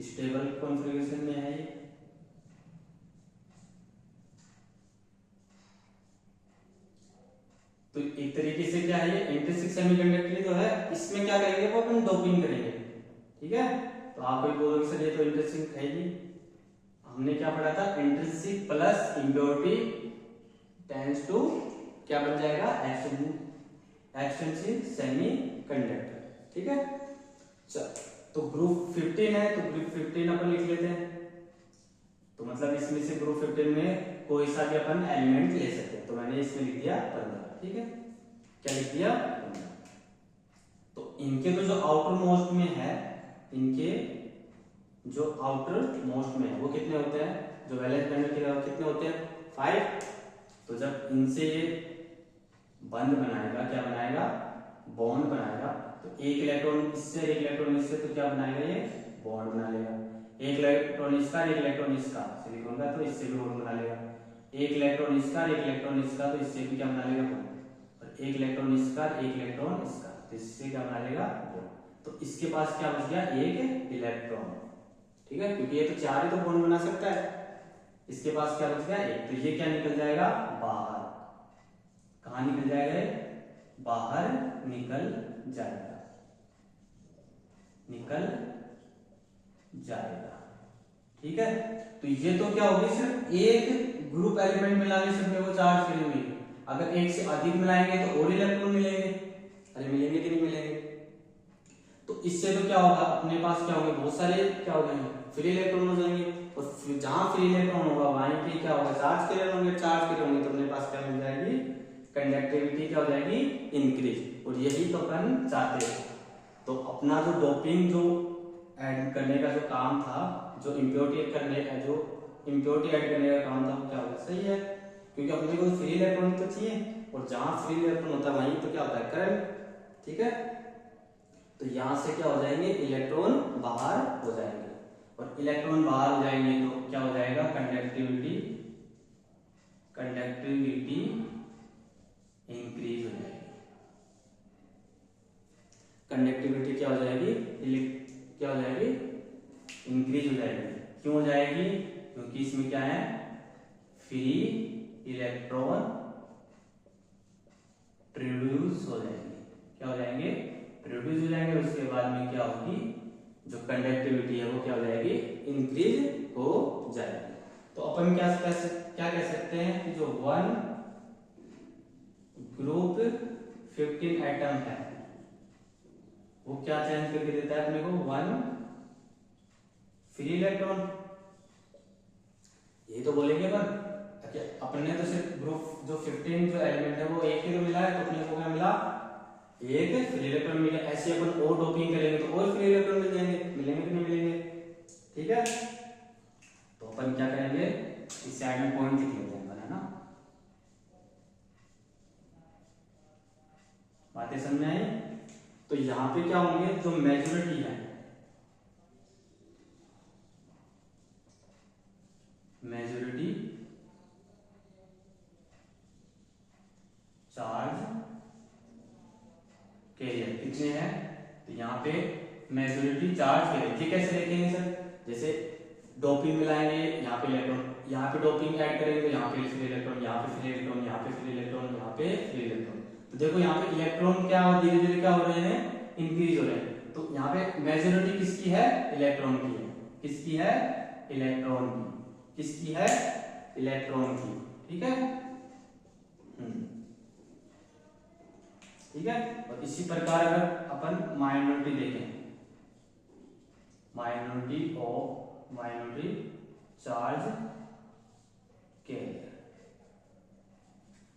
स्टेबल कॉन्फ़िगरेशन में है ये। तो एक तरीके से क्या है, ये इंट्रिंसिक सेमीकंडक्टर जो है, इसमें क्या करेंगे? वो अपन डोपिंग करेंगे, ठीक है। तो आप कोई बोलोगे सर ये तो इंट्रिंसिक है ही, हमने क्या पढ़ा था? Intrinsic plus impurity tends to क्या बन जाएगा? एक्सट्रिंसिक सेमीकंडक्टर, ठीक है। चल, तो ग्रुप 15 है, तो ग्रुप 15 अपन लिख लेते हैं। तो मतलब इसमें से ग्रुप 15 में कोई सा भी अपन एलिमेंट ले सकते हैं। तो मैंने इसमें लिख दिया 15, ठीक है। क्या लिख दिया? 15। तो इनके तो जो आउटर मोस्ट में है, इनके जो आउटर मोस्ट में है वो कितने होते हैं? जो वैलेंस बैंड में कितने होते हैं? 5। तो जब इनसे ये बंध बनाएगा, क्या बनाएगा? बॉन्ड बनाएगा। तो एक इलेक्ट्रॉन इससे, एक इलेक्ट्रॉन इससे, तो क्या बनाएगा? ये बॉन्ड बना लेगा। एक इलेक्ट्रॉन इसका, एक इलेक्ट्रॉन इसका, सिलिकॉन का, तो इससे भी बॉन्ड बना लेगा। एक इलेक्ट्रॉन इसका, एक इलेक्ट्रॉन इसका, तो इससे भी क्या बना लेगा? बॉन्ड। और एक इलेक्ट्रॉन इसका, एक इलेक्ट्रॉन इसका, तो इससे क्या बना लेगा? बॉन्ड। तो इसके पास क्या बच गया? एक इलेक्ट्रॉन, ठीक है, क्योंकि ये तो 4 ही तो बॉन्ड बना सकता है। इसके पास क्या बच गया? एक। तो ये क्या निकल जाएगा? बाहर। कहाँ निकल जाएगा? बाहर निकल जाएगा, निकल जाएगा, ठीक है। तो ये तो क्या होगी? सिर्फ एक ग्रुप एलिमेंट मिलाने से अपने को चार्ज फ्री हुई। अगर एक से अधिक मिलाएंगे तो और इलेक्ट्रॉन मिलेंगे। अरे मिलेंगे कि नहीं मिलेंगे? तो इससे तो क्या होगा? अपने पास क्या होंगे? बहुत सारे क्या हो जाएंगे? फ्री इलेक्ट्रॉन हो जाएंगे। और जहां फ्री इलेक्ट्रॉन होगा वहीं पे क्या होगा? चार्ज के इलेक्ट्रॉन होंगे। चार्ज के होंगे तो अपने पास क्या मिल जाएगी? कंडक्टिविटी क्या हो जाएगी? इंक्रीज। और यही तो अपन चाहते हैं। तो अपना जो डोपिंग जो ऐड करने का जो काम था, जो इम्प्योरिटी करने का, जो इम्प्योरिटी ऐड करने का काम था, वो क्या होगा? सही है, क्योंकि अपने को फ्री इलेक्ट्रॉन तो चाहिए, और जहां फ्री इलेक्ट्रॉन होता है वहीं तो क्या होता है? करंट, ठीक है। तो यहां से क्या हो जाएंगे? इलेक्ट्रॉन बाहर हो जाएंगे, और इलेक्ट्रॉन बाहर हो जाएंगे तो क्या हो जाएगा? कंडक्टिविटी इंक्रीज हो जाएगी। कंडक्टिविटी क्या हो जाएगी? क्या हो जाएगी? इंक्रीज हो जाएगी। क्यों हो जाएगी? क्योंकि इसमें क्या है, फ्री इलेक्ट्रॉन प्रोड्यूस हो जाएंगे। क्या हो जाएंगे? प्रोड्यूस हो जाएंगे। उसके बाद में क्या होगी, जो कंडक्टिविटी है वो क्या हो जाएगी, इंक्रीज हो जाएगी। तो अपन क्या कह सकते हैं कि जो वन ग्रुप 15 एटम है वो क्या चेंज करके देता है अपने को, वन फ्री इलेक्ट्रॉन। ये तो बोलेंगे पर अपन ने तो सिर्फ ग्रुप जो 15 जो एलिमेंट है वो एक ही तो मिला है, तो अपने को क्या मिला, एक फ्री इलेक्ट्रॉन मिला। ऐसे अपन और डोपिंग करेंगे तो और फ्री इलेक्ट्रॉन मिल जाएंगे, मिलेंगे कि नहीं मिलेंगे? ठीक है, तो अपन क्या करेंगे, इस साइड में पॉइंट लिख लेते हैं, है ना। बातें समझ आई? तो यहां पे क्या होंगे, जो मेजॉरिटी है, मेजॉरिटी चार्ज कैरियर कितने हैं, तो यहाँ पे मेजॉरिटी चार्ज कैरियर। ये कैसे देखेंगे सर, जैसे डोपिंग मिलाएंगे, यहाँ पे इलेक्ट्रॉन, यहाँ पे डोपिंग ऐड करेंगे तो यहाँ पे फ्री इलेक्ट्रॉन, यहाँ पे फ्री इलेक्ट्रॉन, यहाँ पे फ्री इलेक्ट्रॉन, यहाँ पे फ्री इलेक्ट्रॉन। तो देखो यहाँ पे इलेक्ट्रॉन क्या धीरे धीरे क्या हो रहे हैं, इंक्रीज हो रहे हैं। तो यहाँ पे मेजॉरिटी किसकी है, इलेक्ट्रॉन की है। किसकी है, इलेक्ट्रॉन की। किसकी है, इलेक्ट्रॉन की। ठीक है, ठीक है। और इसी प्रकार अगर अपन माइनॉरिटी देखें, माइनॉरिटी चार्ज कैरियर,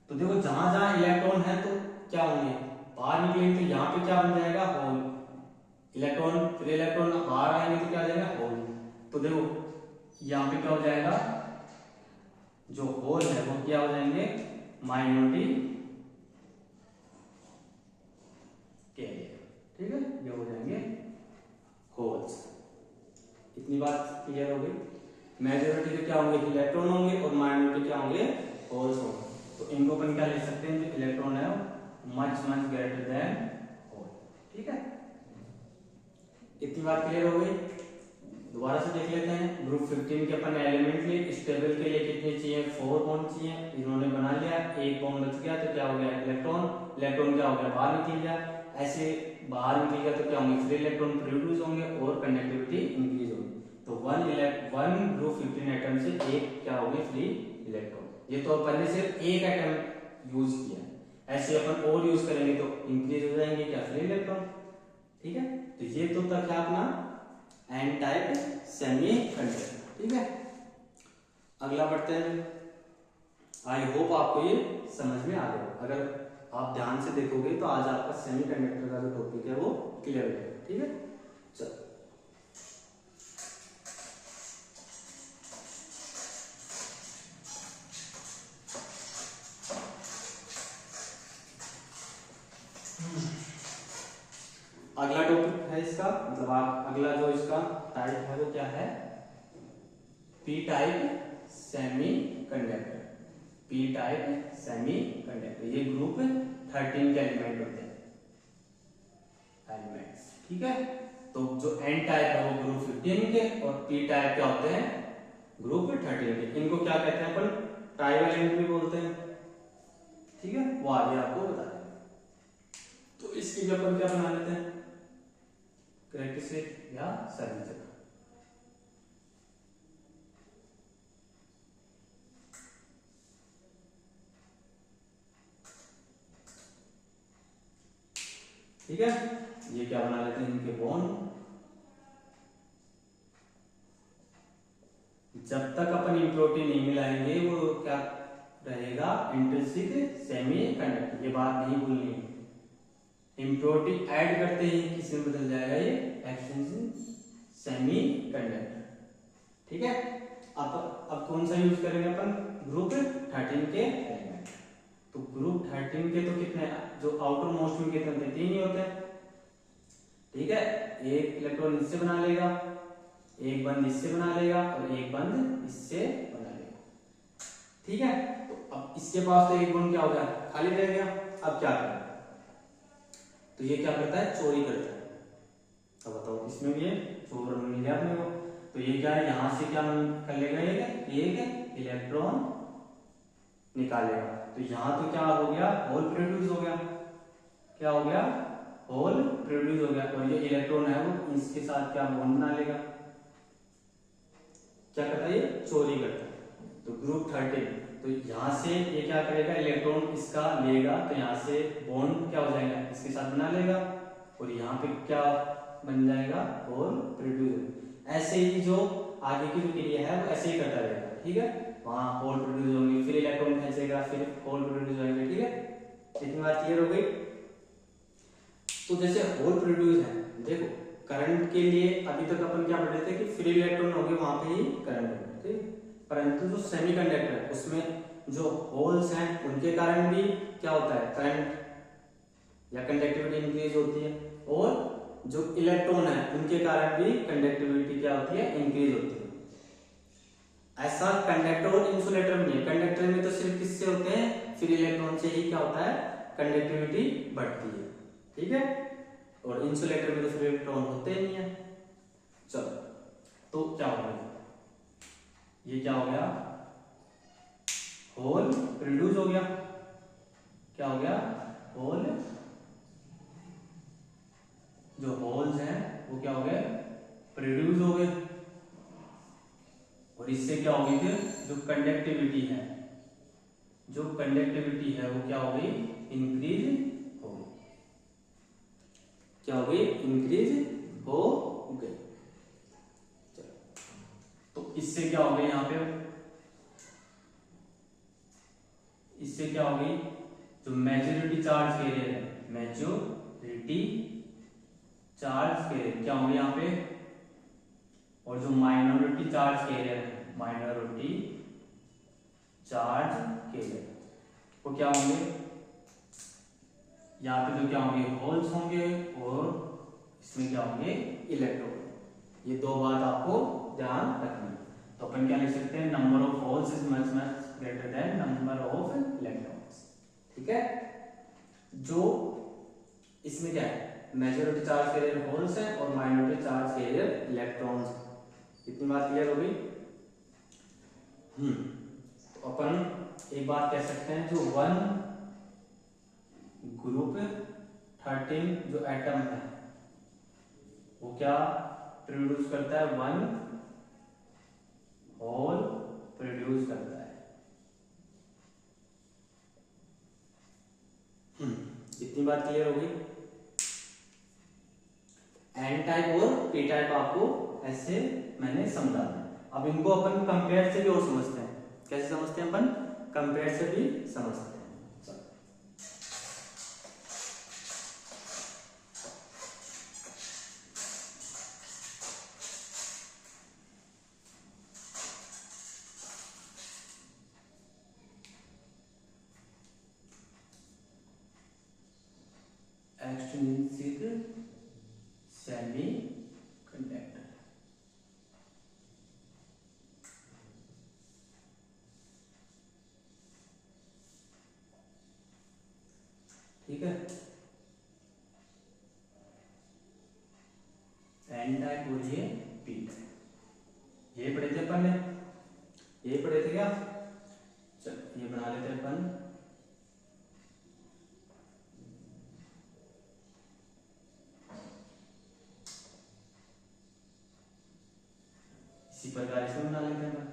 तो देखो जहां जहां इलेक्ट्रॉन है तो क्या होंगे, बाहर निकलेंगे तो यहाँ पे क्या बन जाएगा, होल। इलेक्ट्रॉन फिर इलेक्ट्रॉन बाहर आएंगे तो क्या आ जाएगा, होल। तो देखो यहाँ पे क्या हो जाएगा, जो होल है वो क्या हो जाएंगे, माइनॉरिटी कैरियर। ठीक है, ये हो जाएंगे होल्स। इतनी बात क्लियर हो गई। मेजॉरिटी के क्या होंगे, इलेक्ट्रॉन होंगे, और माइनॉरिटी क्या होंगे, होल्स होंगे। तो इनको अपन क्या लिख सकते हैं, जो इलेक्ट्रॉन है much much greater than hole. ठीक है, इतनी बात क्लियर हो गई। दोबारा से देख लेते हैं। ग्रुप 15 के अपन एलिमेंट लिए, स्टेबल के लिए कितने चाहिए, 4 बॉन्ड चाहिए। इन्होंने बना लिया, एक बॉन्ड बच गया तो क्या हो गया, इलेक्ट्रॉन। इलेक्ट्रॉन क्या हो गया, बाहर निकल गया। ऐसे बाहर निकल गया तो क्या होंगे, फ्री इलेक्ट्रॉन प्रोड्यूस होंगे और कंडक्टिविटी इंक्रीज होगी। तो वन ग्रुप 15 एटम से एक क्या होंगे, फ्री इलेक्ट्रॉन। ये तो अपन ने सिर्फ एक एटम यूज किया, ऐसे अपन और यूज करेंगे तो इंक्रीज हो जाएंगे क्या, फ्री इलेक्ट्रॉन। ठीक है, तो ये तो था क्या अपना एन टाइप सेमीकंडक्टर। ठीक है, अगला बढ़ते हैं। आई होप आपको ये समझ में आ गया। अगर आप ध्यान से देखोगे तो आज आपका सेमीकंडक्टर का जो टॉपिक है वो क्लियर हो जाएगा। ठीक है, चलो अगला टॉपिक है इसका, मतलब आप अगला जो इसका टाइप है वो क्या है, P type semiconductor. P type semiconductor, ये ग्रुप 13 के एलिमेंट होते हैं, एलिमेंट्स। ठीक है, तो जो एन टाइप है वो ग्रुप 15 के, और पी टाइप क्या होते हैं, ग्रुप 13 के। इनको क्या कहते हैं अपन, ट्राइवेलेंट भी बोलते हैं। ठीक है, वो आगे आपको बता दें। तो इसकी भी अपन क्या बना लेते हैं, कैरेक्टरिस्टिक या संरचना। ठीक है, ये क्या बना लेते हैं, इनके बॉन्ड। जब तक अपन इम्प्योरिटी नहीं मिलाएंगे वो क्या रहेगा, इंट्रिंसिक सेमीकंडक्टर। ये बात नहीं भूलनी है, इम्प्योरिटी ऐड करते ही किस में बदल जाएगा, ये एक्सट्रिंसिक सेमीकंडक्टर। ठीक है, अब कौन सा यूज करेंगे अपन, ग्रुप 13 के एलिमेंट। तो ग्रुप 13 के तो कितने, जो आउटर मोस्ट में कितने होते हैं, 3 ही होते हैं। ठीक है, एक इलेक्ट्रॉन इससे बना लेगा, एक बंद इससे बना लेगा, और एक बंद इससे बना लेगा। ठीक है, तो अब इसके पास तो एक बंद क्या हो गया, खाली रह गया। अब क्या करें, तो ये क्या करता है, चोरी करता है। अब बताओ, इसमें भी चोर मिल गया अपने को। तो ये क्या है, यहां से क्या कर लेगा, एक इलेक्ट्रॉन निकालेगा। तो यहां तो क्या हो गया, होल प्रोड्यूस हो गया, क्या हो गया, होल प्रोड्यूस हो गया। और ये इलेक्ट्रॉन है वो इसके साथ क्या बॉन्ड बना लेगा, क्या करता है, ये चोरी करता है। तो ग्रुप 13, तो यहां से ये क्या करेगा, इलेक्ट्रॉन इसका लेगा, तो यहां से बॉन्ड क्या हो जाएगा, इसके साथ बना लेगा, और यहाँ पे क्या बन जाएगा, होल प्रोड्यूस। ऐसे ही जो आगे की जो क्रिया है वो ऐसे ही करता रहेगा, ठीक है। वहां होल प्रोड्यूस होंगे, फिर इलेक्ट्रॉन खींचेगा, फिर होल प्रोड्यूस होंगे, ठीक है। इतनी बात क्लियर हो गई। तो जैसे होल प्रोड्यूस है, देखो करंट के लिए अभी तक अपन क्या पढ़ रहे थे कि फ्री इलेक्ट्रॉन होंगे वहां पे ही करंट होगा, ठीक। परंतु जो सेमीकंडक्टर है उसमें जो होल्स हैं उनके कारण भी क्या होता है, करंट या कंडक्टिविटी इंक्रीज होती है, और जो इलेक्ट्रॉन है उनके कारण भी कंडक्टिविटी क्या होती है, इंक्रीज होती है। ऐसा कंडक्टर और इंसुलेटर में है, कंडक्टर में तो सिर्फ किससे होते हैं, फ्री इलेक्ट्रॉन से ही क्या होता है, कंडक्टिविटी बढ़ती है, ठीक है। और इंसुलेटर में तो फ्री इलेक्ट्रॉन होते ही नहीं है। चलो, तो क्या हो गया, ये क्या हो गया, होल प्रोड्यूस हो गया, क्या हो गया, होल, जो होल्स हैं वो क्या हो गए, प्रोड्यूस हो गए। और इससे क्या होगी, फिर जो कंडक्टिविटी है, जो कंडक्टिविटी है वो क्या हो गई, इंक्रीज हो गई, क्या हो गई, इंक्रीज हो गई। तो इससे क्या हो गई, यहाँ पे इससे क्या हो गई, जो मेजॉरिटी चार्ज कैरियर है, मेजॉरिटी चार्ज कैरियर क्या होंगे यहाँ पे, और जो माइनॉरिटी चार्ज कैरियर है, माइनॉरिटी चार्ज कैरियर वो क्या होंगे, यहाँ पे तो क्या होंगे, होल्स होंगे, और इसमें क्या होंगे, इलेक्ट्रॉन। ये दो बात आपको ध्यान रखनी है। तो अपन क्या लिख सकते हैं, number of holes is much much greater then number of electrons, ठीक है। जो इसमें क्या है, मेजॉरिटी चार्ज कैरियर होल्स है और माइनॉरिटी चार्ज कैरियर इलेक्ट्रॉन्स। इतनी बात क्लियर हो गई। तो अपन एक बात कह सकते हैं, जो वन ग्रुप 13 जो एटम है वो क्या प्रोड्यूस करता है, वन होल प्रोड्यूस करता है। इतनी बात क्लियर हो गई। एन टाइप और पी टाइप आपको ऐसे मैंने समझा। अब इनको अपन कंपेयर से भी और समझते हैं। कैसे समझते हैं अपन, कंपेयर से भी समझते हैं। एक्सट्रिंसिक सेमी कंडक्टर, ठीक है। एन टाइप और ये पी टाइप, ये पढ़े थे अपन ने, ये पढ़े थे क्या। चल ये बना लेते हैं अपन। इसी प्रकार इसमें बना लेते हैं अपन।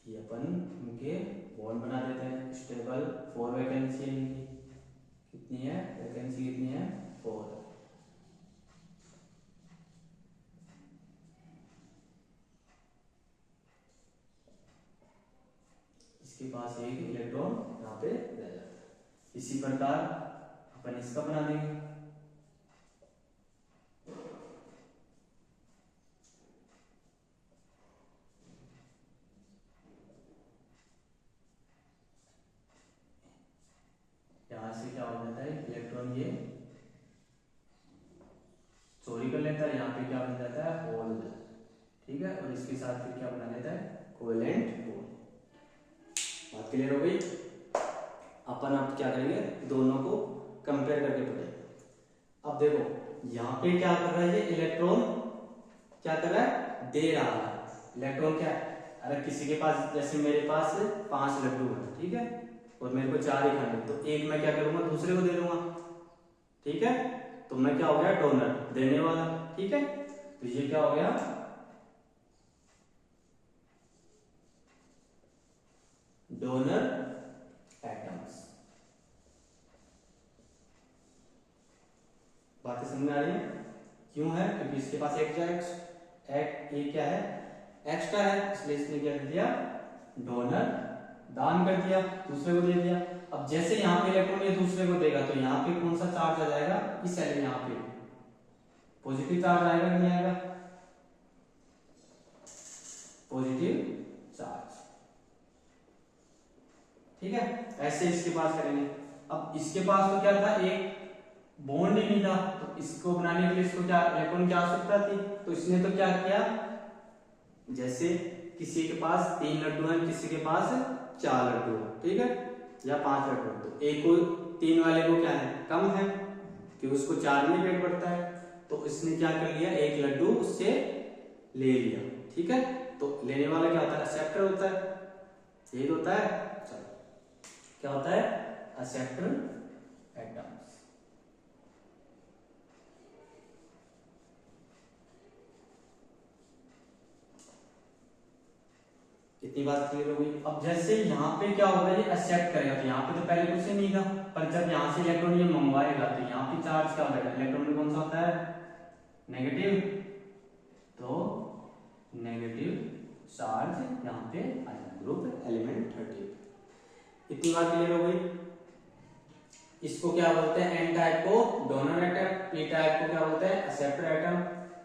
ये अपन इनके बॉन्ड बना देते हैं स्टेबल। 4 वैकेंसी है इनकी, कितनी है वैकेंसी, कितनी है 4। इसके पास एक इलेक्ट्रॉन यहाँ पे रह जाता है। इसी प्रकार अपन इसका बना देंगे। यहाँ से क्या हो जाता है, इलेक्ट्रॉन ये चोरी कर लेता है, यहाँ पे क्या बन जाता है, होल हो जाता है, ठीक है। और इसके साथ फिर क्या बना लेता है, कोवेलेंट बॉन्ड। बात क्लियर हो गई। अपन अब क्या करेंगे, दोनों को कंपेयर करके पढ़ेंगे। अब देखो यहाँ पे क्या कर रहा है, ये इलेक्ट्रॉन क्या कर रहा है, दे रहा है। इलेक्ट्रॉन क्या है, अरे किसी के पास, जैसे मेरे पास 5 लड्डू है, ठीक है, और मेरे को 4 ही खाने, तो एक मैं क्या करूंगा, दूसरे को दे दूंगा, ठीक है। तो मैं क्या हो गया, डोनर, देने वाला, ठीक है। तो ये क्या हो गया, डोनर एटम्स। बातें समझ में आ रही है, क्यों है, क्योंकि इसके पास एक क्या है, एक्स्ट्रा है, इसलिए इसने क्या कर दिया, डोनर, दान कर दिया, दूसरे को दे दिया। अब जैसे यहाँ पे इलेक्ट्रॉन ये दूसरे को देगा, तो यहाँ पे कौन सा चार्ज आ जाएगा, इस एलिमेंट, यहाँ पे पॉजिटिव चार्ज आएगा कि नहीं आएगा, पॉजिटिव चार्ज, ठीक है। ऐसे इसके पास करेंगे। अब इसके पास तो क्या था, एक बॉन्ड ही नहीं था, तो इसको बनाने के लिए इसको क्या, इलेक्ट्रॉन की आवश्यकता थी, तो इसने तो क्या किया, जैसे किसी के पास 3 लड्डू हैं, किसी के पास 4 लड्डू हैं, ठीक है, या 5 लड्डू, तो एक को 3 वाले को क्या है, कम है, कि उसको 4 में पेट बढ़ता है, तो इसने क्या कर लिया, एक लड्डू उससे ले लिया, ठीक है। तो लेने वाला क्या होता है, एक्सेप्टर होता है, यही होता है। चलो क्या होता है, एक्सेप्टर एटम्स। इतनी बात क्लियर हो गई। अब जैसे यहाँ पे क्या होगा, ये एक्सेप्ट करेगा, तो यहाँ पे तो पहले कुछ नहीं था, पर जब यहाँ से इलेक्ट्रॉन ये मंगवाएगा, तो यहाँ पे चार्ज क्या होता है, इलेक्ट्रॉन में कौन सा होता है, नेगेटिव, तो नेगेटिव चार्ज यहाँ पे आ जाएगा, ग्रुप एलिमेंट 30। इतनी बात क्लियर हो गई। इसको क्या बोलते हैं, एन टाइप को डोनर एटम, पी टाइप को क्या बोलते हैं, एक्सेप्टर एटम।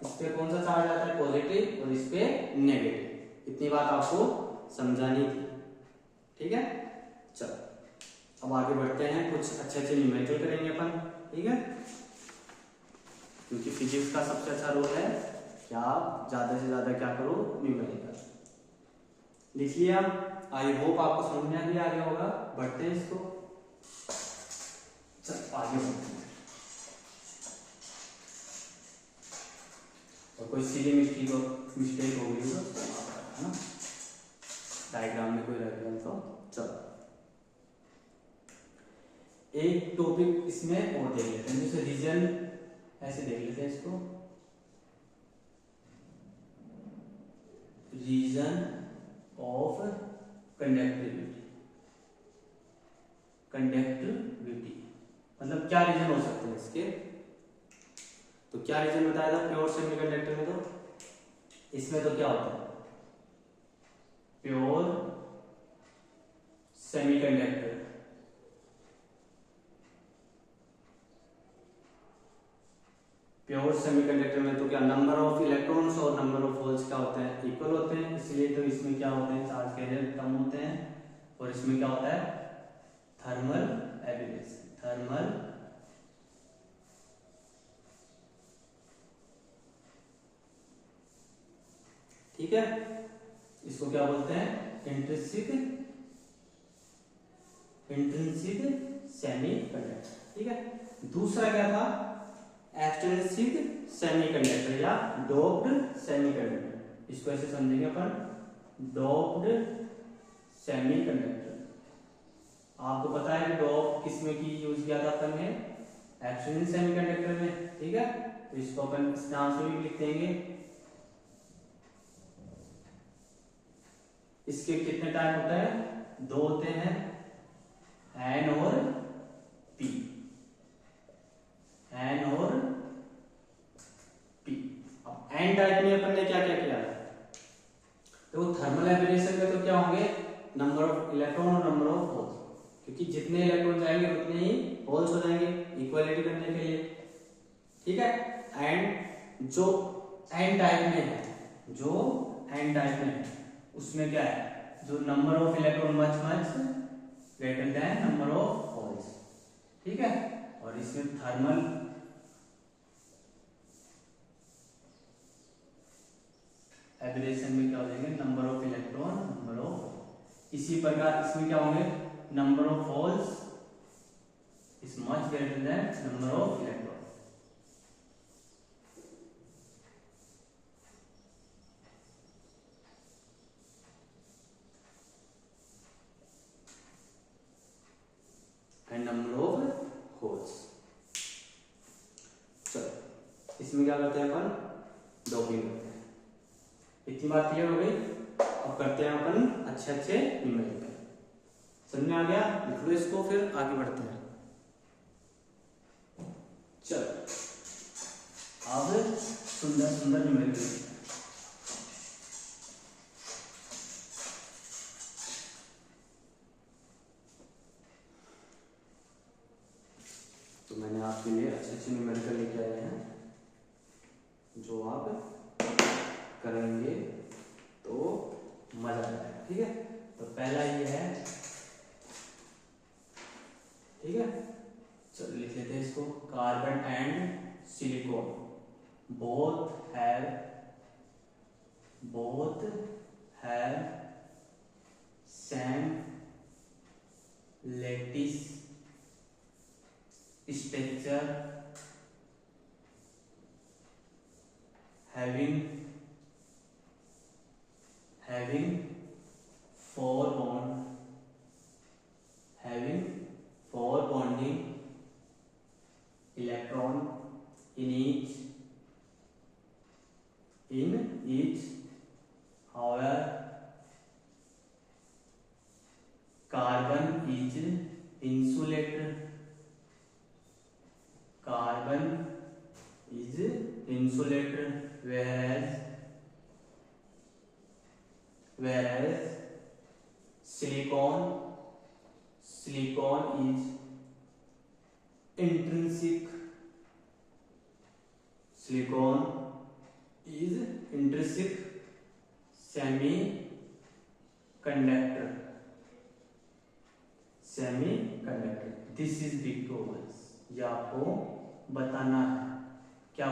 इस पे कौन सा चार्ज आता है, पॉजिटिव, और इस पे नेगेटिव। इतनी बात आपको समझानी थी, ठीक है। चलो अब आगे बढ़ते हैं, कुछ अच्छे अच्छे न्यूमेरिकल करेंगे अपन, ठीक है, क्योंकि फिजिक्स का सबसे अच्छा रोल है कि आप ज्यादा से ज्यादा क्या करो, न्यूमेरिकल लिख लिया। आई होप आपको समझ में आ गया होगा। बढ़ते हैं इसको, चल आगे बढ़ते हैं। और कोई सीधी मिस्टेक हो गई तो है ना, डायग्राम में कोई रह गया तो चलो एक टॉपिक इसमें और देख लेते हैं, जैसे रीजन, ऐसे देख लेते हैं इसको, रीजन ऑफ कंडक्टिविटी। कंडक्टिविटी मतलब क्या रीजन हो सकते हैं इसके, तो क्या रीजन बताया था प्योर सेमीकंडक्टर में, तो इसमें तो क्या होता है, प्योर सेमीकंडक्टर, प्योर सेमीकंडक्टर में तो क्या नंबर ऑफ इलेक्ट्रॉन्स और नंबर ऑफ होल्स क्या होते हैं, इक्वल होते हैं, इसलिए तो इसमें क्या होते हैं, चार्ज कैरियर कम होते हैं। और इसमें क्या होता है, थर्मल एबिलिटी, थर्मल ठीक है, इसको क्या बोलते हैं, इंट्रिंसिक सेमीकंडक्टर, ठीक है। दूसरा क्या था, एक्सट्रिंसिक सेमीकंडक्टर या डोप्ड सेमीकंडक्टर। इसको ऐसे समझेंगे अपन, डोप्ड सेमीकंडक्टर। आपको पता है कि डोप किसमें की यूज किया था अपन ने, एक्सट्रिंसिक सेमीकंडक्टर में, ठीक है। तो इसको अपन इस नाम से भी लिख देंगे। इसके कितने टाइप होता है, 2 होते हैं, एन और पी, एन और पी। अब एन टाइप में अपन ने क्या क्या किया, तो थर्मल एब्रेशन में तो क्या होंगे, नंबर ऑफ इलेक्ट्रॉन और नंबर ऑफ होल्स, क्योंकि जितने इलेक्ट्रॉन जाएंगे उतने ही होल्स हो जाएंगे इक्वालिटी करने के लिए, ठीक है। एंड जो एन टाइप में है, जो एन टाइप में है उसमें क्या है, जो number of electron much greater then number of holes, ठीक है। और इसमें थर्मल एब्रेशन में क्या हो जाएंगे, number of electron, number of. इसी प्रकार इसमें क्या होंगे, number of holes is much greater then number of electron. And number of holes. चलो इसमें क्या करते हैं अपन, डॉकिंग करते हैं। इतनी बात क्लियर हो गई। अब करते हैं अपन अच्छे न्यूमेरिकल। समझ में आ गया, लिख लो इसको, फिर आगे बढ़ते हैं। चलो अब सुंदर सुंदर न्यूमेरिकल। तो मैंने आपके लिए अच्छे न्यूमेरिकल लेके आए हैं जो आप करेंगे तो मजा आएगा। ठीक है, तो पहला ये है, ठीक है, चलो लिख लेते हैं इसको। Carbon and silicon both have same lattice structure having four bonding electron in each. However, carbon is insulated. Whereas silicon is intrinsic. Semiconductor. This is because ये आपको बताना है। क्या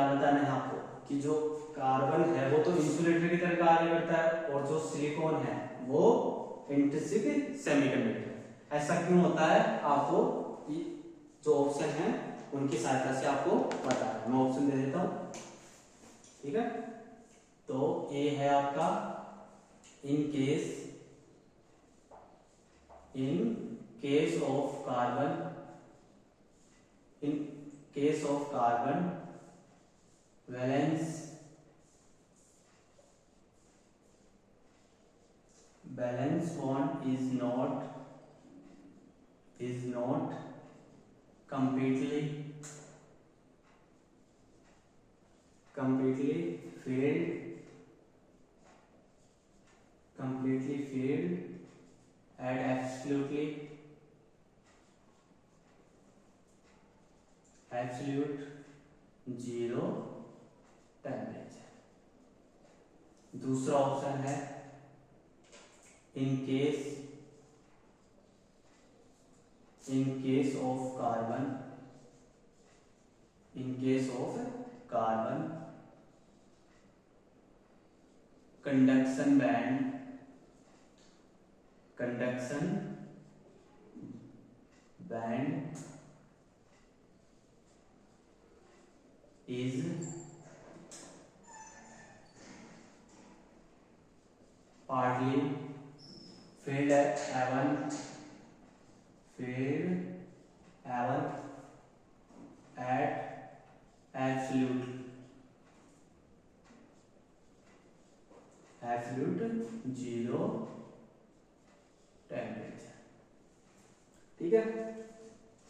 बताना है आपको कि जो कार्बन है वो तो इंसुलेटर की तरह कार्य करता है, और जो सिलिकॉन है वो इंट्रिंसिक सेमीकंडक्टर। ऐसा क्यों होता है, आपको जो ऑप्शन है उनकी सहायता से आपको पता है। मैं ऑप्शन दे देता हूं, ठीक है। तो ए है आपका, इन case of carbon valence bond is not completely filled at absolute zero temperature. दूसरा ऑप्शन है, in case of carbon conduction band is partly filled even at absolute zero temperature. ठीक है,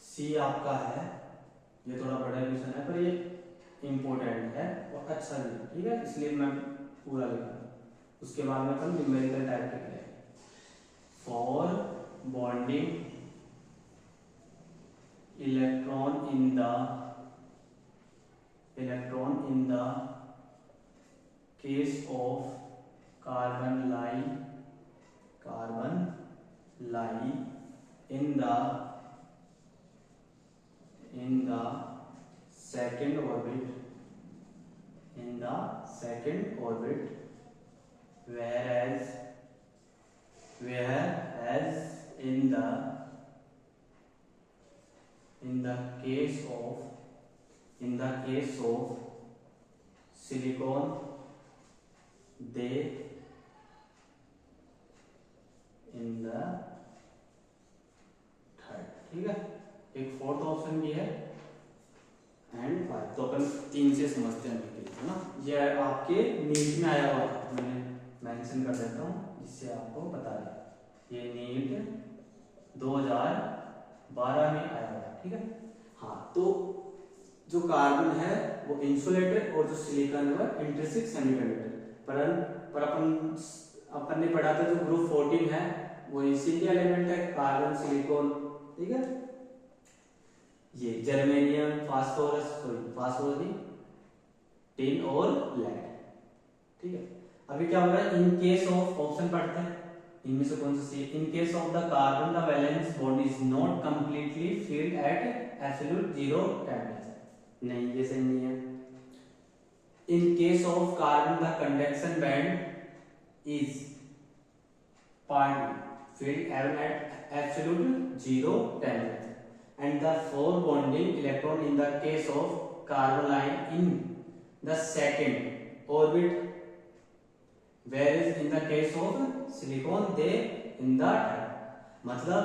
सी आपका है, ये थोड़ा बड़ा क्वेश्चन है पर ये इंपॉर्टेंट है और अच्छा भी है। ठीक है, इसलिए मैं पूरा लिखा। उसके बाद में अपन न्यूमेरिकल टाइप के करेंगे। For bonding electron in the case of carbon lie in the second orbit in the second orbit, whereas in the case of silicon, they in the third. ठीक है, एक फोर्थ ऑप्शन भी है एंड फाइव। तो अपन तीन से समझते हैं है ना। ये आपके नीट में आया हुआ है, मैंने मेंशन कर देता हूँ जिससे आपको बता दें। ये नीट 2012 में आया हुआ है। ठीक है, हाँ। तो जो कार्बन है वो इंसुलेटर और जो सिलिकॉन है वो इंट्रिंसिक सेमीकंडक्टर। पर अपन ने पढ़ा था जो ग्रुप 14 है वो इसी एलिमेंट है, कार्बन सिलिकॉन। ठीक है, ये जर्मेनियम, फास्फोरस, टिन और लेड। ठीक है, अभी क्या हो रहा है, इन केस ऑफ, ऑप्शन पढ़ते हैं इनमें से कौन सा सही है। In case of the carbon the valence bond is not completely filled at absolute zero temperature. नहीं, ये सही नहीं है। In case of carbon the conduction band is partly filled even at absolute zero temperature, and the four bonding electron in the case of carbon line in the second orbit, whereas in the case of silicon they in the third। मतलब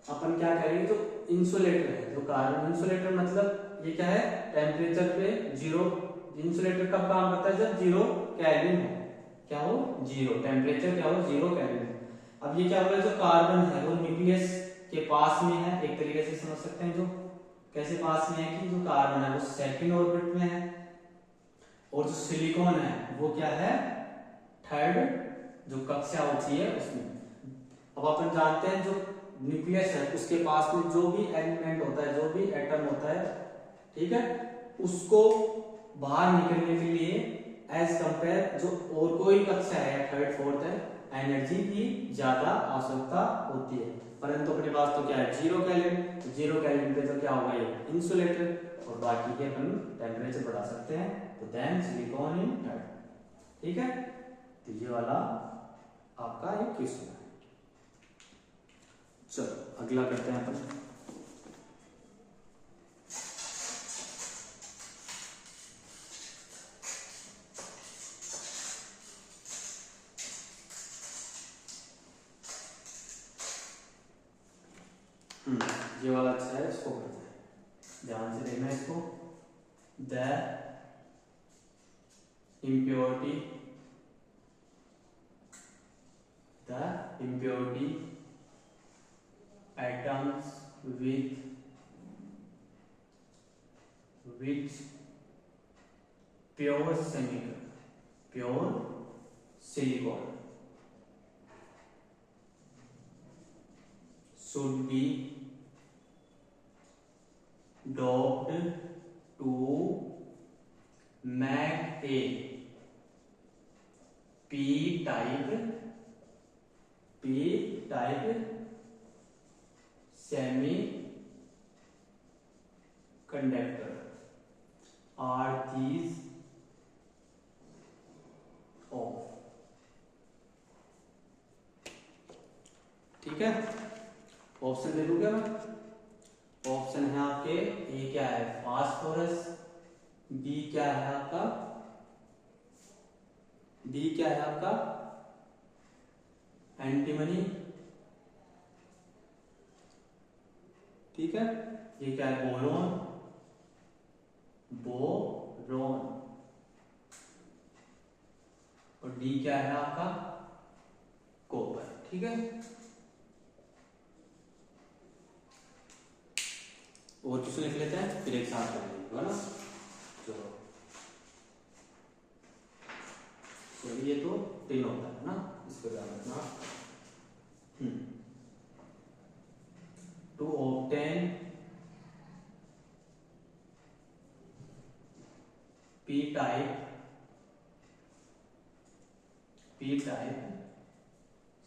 अपन क्या करेंगे, जो इंसुलेटर है, जो कार्बन इंसुलेटर, मतलब ये क्या है, टेम्परेचर पे जीरो। इंसुलेटर कब काम करता है, जब जीरो केल्विन हो, क्या हो, जीरो टेम्परेचर, क्या हो, जीरो केल्विन। अब ये क्या हो रहा है, जो कार्बन है वो न्यूक्लियस के पास में है, एक तरीके से समझ सकते हैं। जो कैसे पास में है कि जो कार्बन है वो सेकंड ऑर्बिट में है, और जो सिलिकॉन है वो क्या है, थर्ड जो कक्षा होती है उसमें। अब अपन जानते हैं जो न्यूक्लियस है उसके पास में जो भी एलिमेंट होता है, जो भी एटम होता है, ठीक है, उसको बाहर निकलने के लिए एज कंपेयर जो और कोई कक्षा है, थर्ड फोर्थ है, एनर्जी की ज्यादा आवश्यकता होती है। परंतु अपने पास तो क्या है, जीरो केल्विन। जीरो केल्विन पे तो क्या होगा, ये इंसुलेटर, और बाकी के अपन टेम्परेचर बढ़ा सकते हैं। तो देन सिलिकॉन इन थर्ड। ठीक है, तो ये वाला आपका एक क्वेश्चन है। चलो अगला करते हैं अपन। ये वाला अच्छा है, इसको करते हैं, ध्यान से देखना इसको। The impurity atoms with pure silicon should be doped to make a p-type semiconductor। Are these of? ठीक है, ऑप्शन दे दूं क्या मैं? ऑप्शन है आपके, ए क्या है, फास्फोरस, बी क्या है आपका, एंटीमनी, ठीक है, ये क्या है, बोरोन, और डी क्या है आपका, कॉपर। ठीक है, और किसको लिख लेते हैं, फिर एक साथ कर लेंगे, है ना। चलो ये तो तीन होता है ना, इसको ध्यान रखना। To obtain P type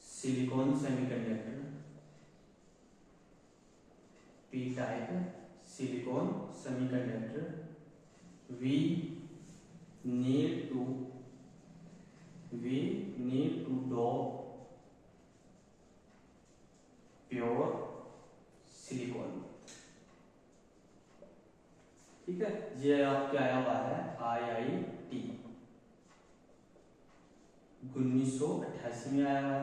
silicon semiconductor, we need to we need to dope pure silicon. ठीक है, ये आपके आया हुआ है IIT 1988 में आया हुआ है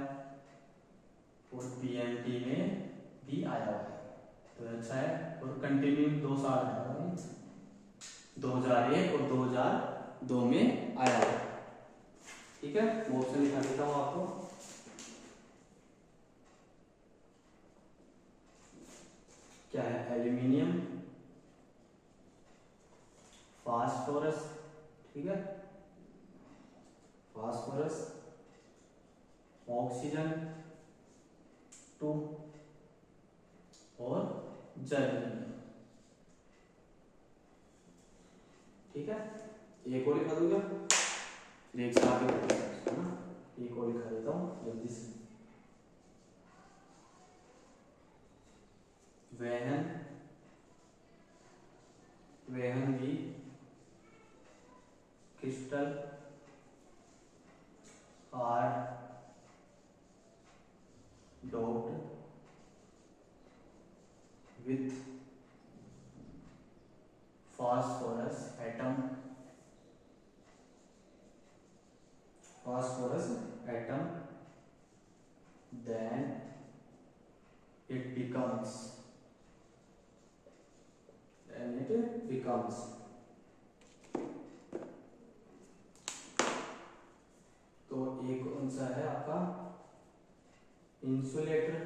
और PMT में भी आया हुआ है, तो अच्छा है। और कंटिन्यू 2 साल है, 2001 और 2002 में आया हुआ है। ठीक है, वो ऑप्शन दिखा देता हूँ आपको। क्या है? एल्यूमिनियम, फास्फोरस, ठीक है, फास्फोरस, ऑक्सीजन 2 और जर्मेनियम। ठीक है, एक और लिखा दूंगा, फिर एक साथ ही है ना, एक और लिखा देता हूँ जल्दी से। वेहन भी crystal R dot with phosphorus atom then it becomes तो एक कौन सा है आपका? इंसुलेटर,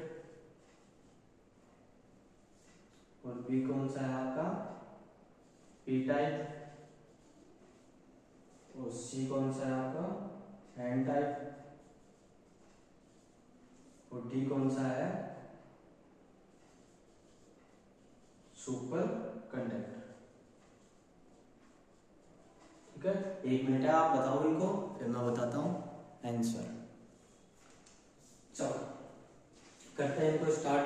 और बी कौन सा है आपका? पी टाइप, और सी कौन सा है आपका? एन टाइप, और डी कौन सा है? Super conductor. ठीक है, 1 मिनट है, आप बताओ इनको, फिर मैं बताता हूं आंसर। चलो करते हैं इनको स्टार्ट।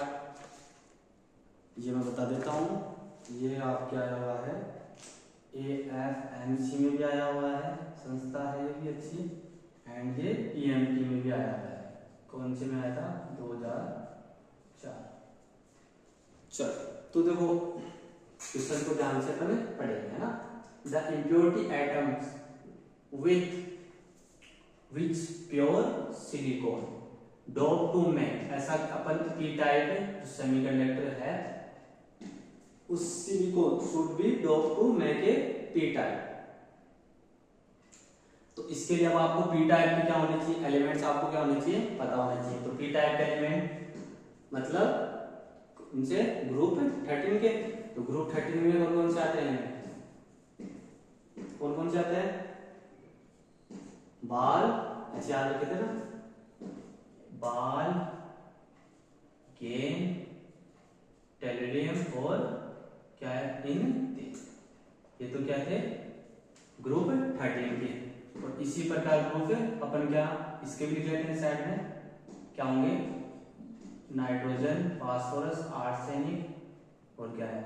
ये मैं बता देता हूं, ये आपके आया हुआ है AFMC में भी आया हुआ है, संस्था है ये भी अच्छी, एंड ये PMT में भी आया हुआ है। कौन से में आया था? 2004। चलो तो देखो क्वेश्चन को ध्यान से पहले पढ़ेंगे, है ना। The impurity atoms with which pure silicon dope to make, ऐसा अपन पी टाइप जो सेमीकंडक्टर है उस silicon should be dope to make a P type. तो इसके लिए अब आपको पी टाइप की क्या होनी चाहिए? एलिमेंट्स आपको क्या होने चाहिए? पता होना चाहिए। तो पी टाइप का एलिमेंट मतलब उनसे ग्रुप 13 के, तो ग्रुप 13 में कौन कौन से आते हैं? कौन कौन से आते हैं? बाल, ऐसे याद रखे थे ना, बाल, गेन, टेलुरियम और क्या है? इन। ये तो क्या थे? ग्रुप 13 के। और इसी प्रकार ग्रुप अपन क्या इसके भी लिख लेते हैं साइड में, क्या होंगे? नाइट्रोजन, फास्फोरस, आर्सेनिक और क्या है?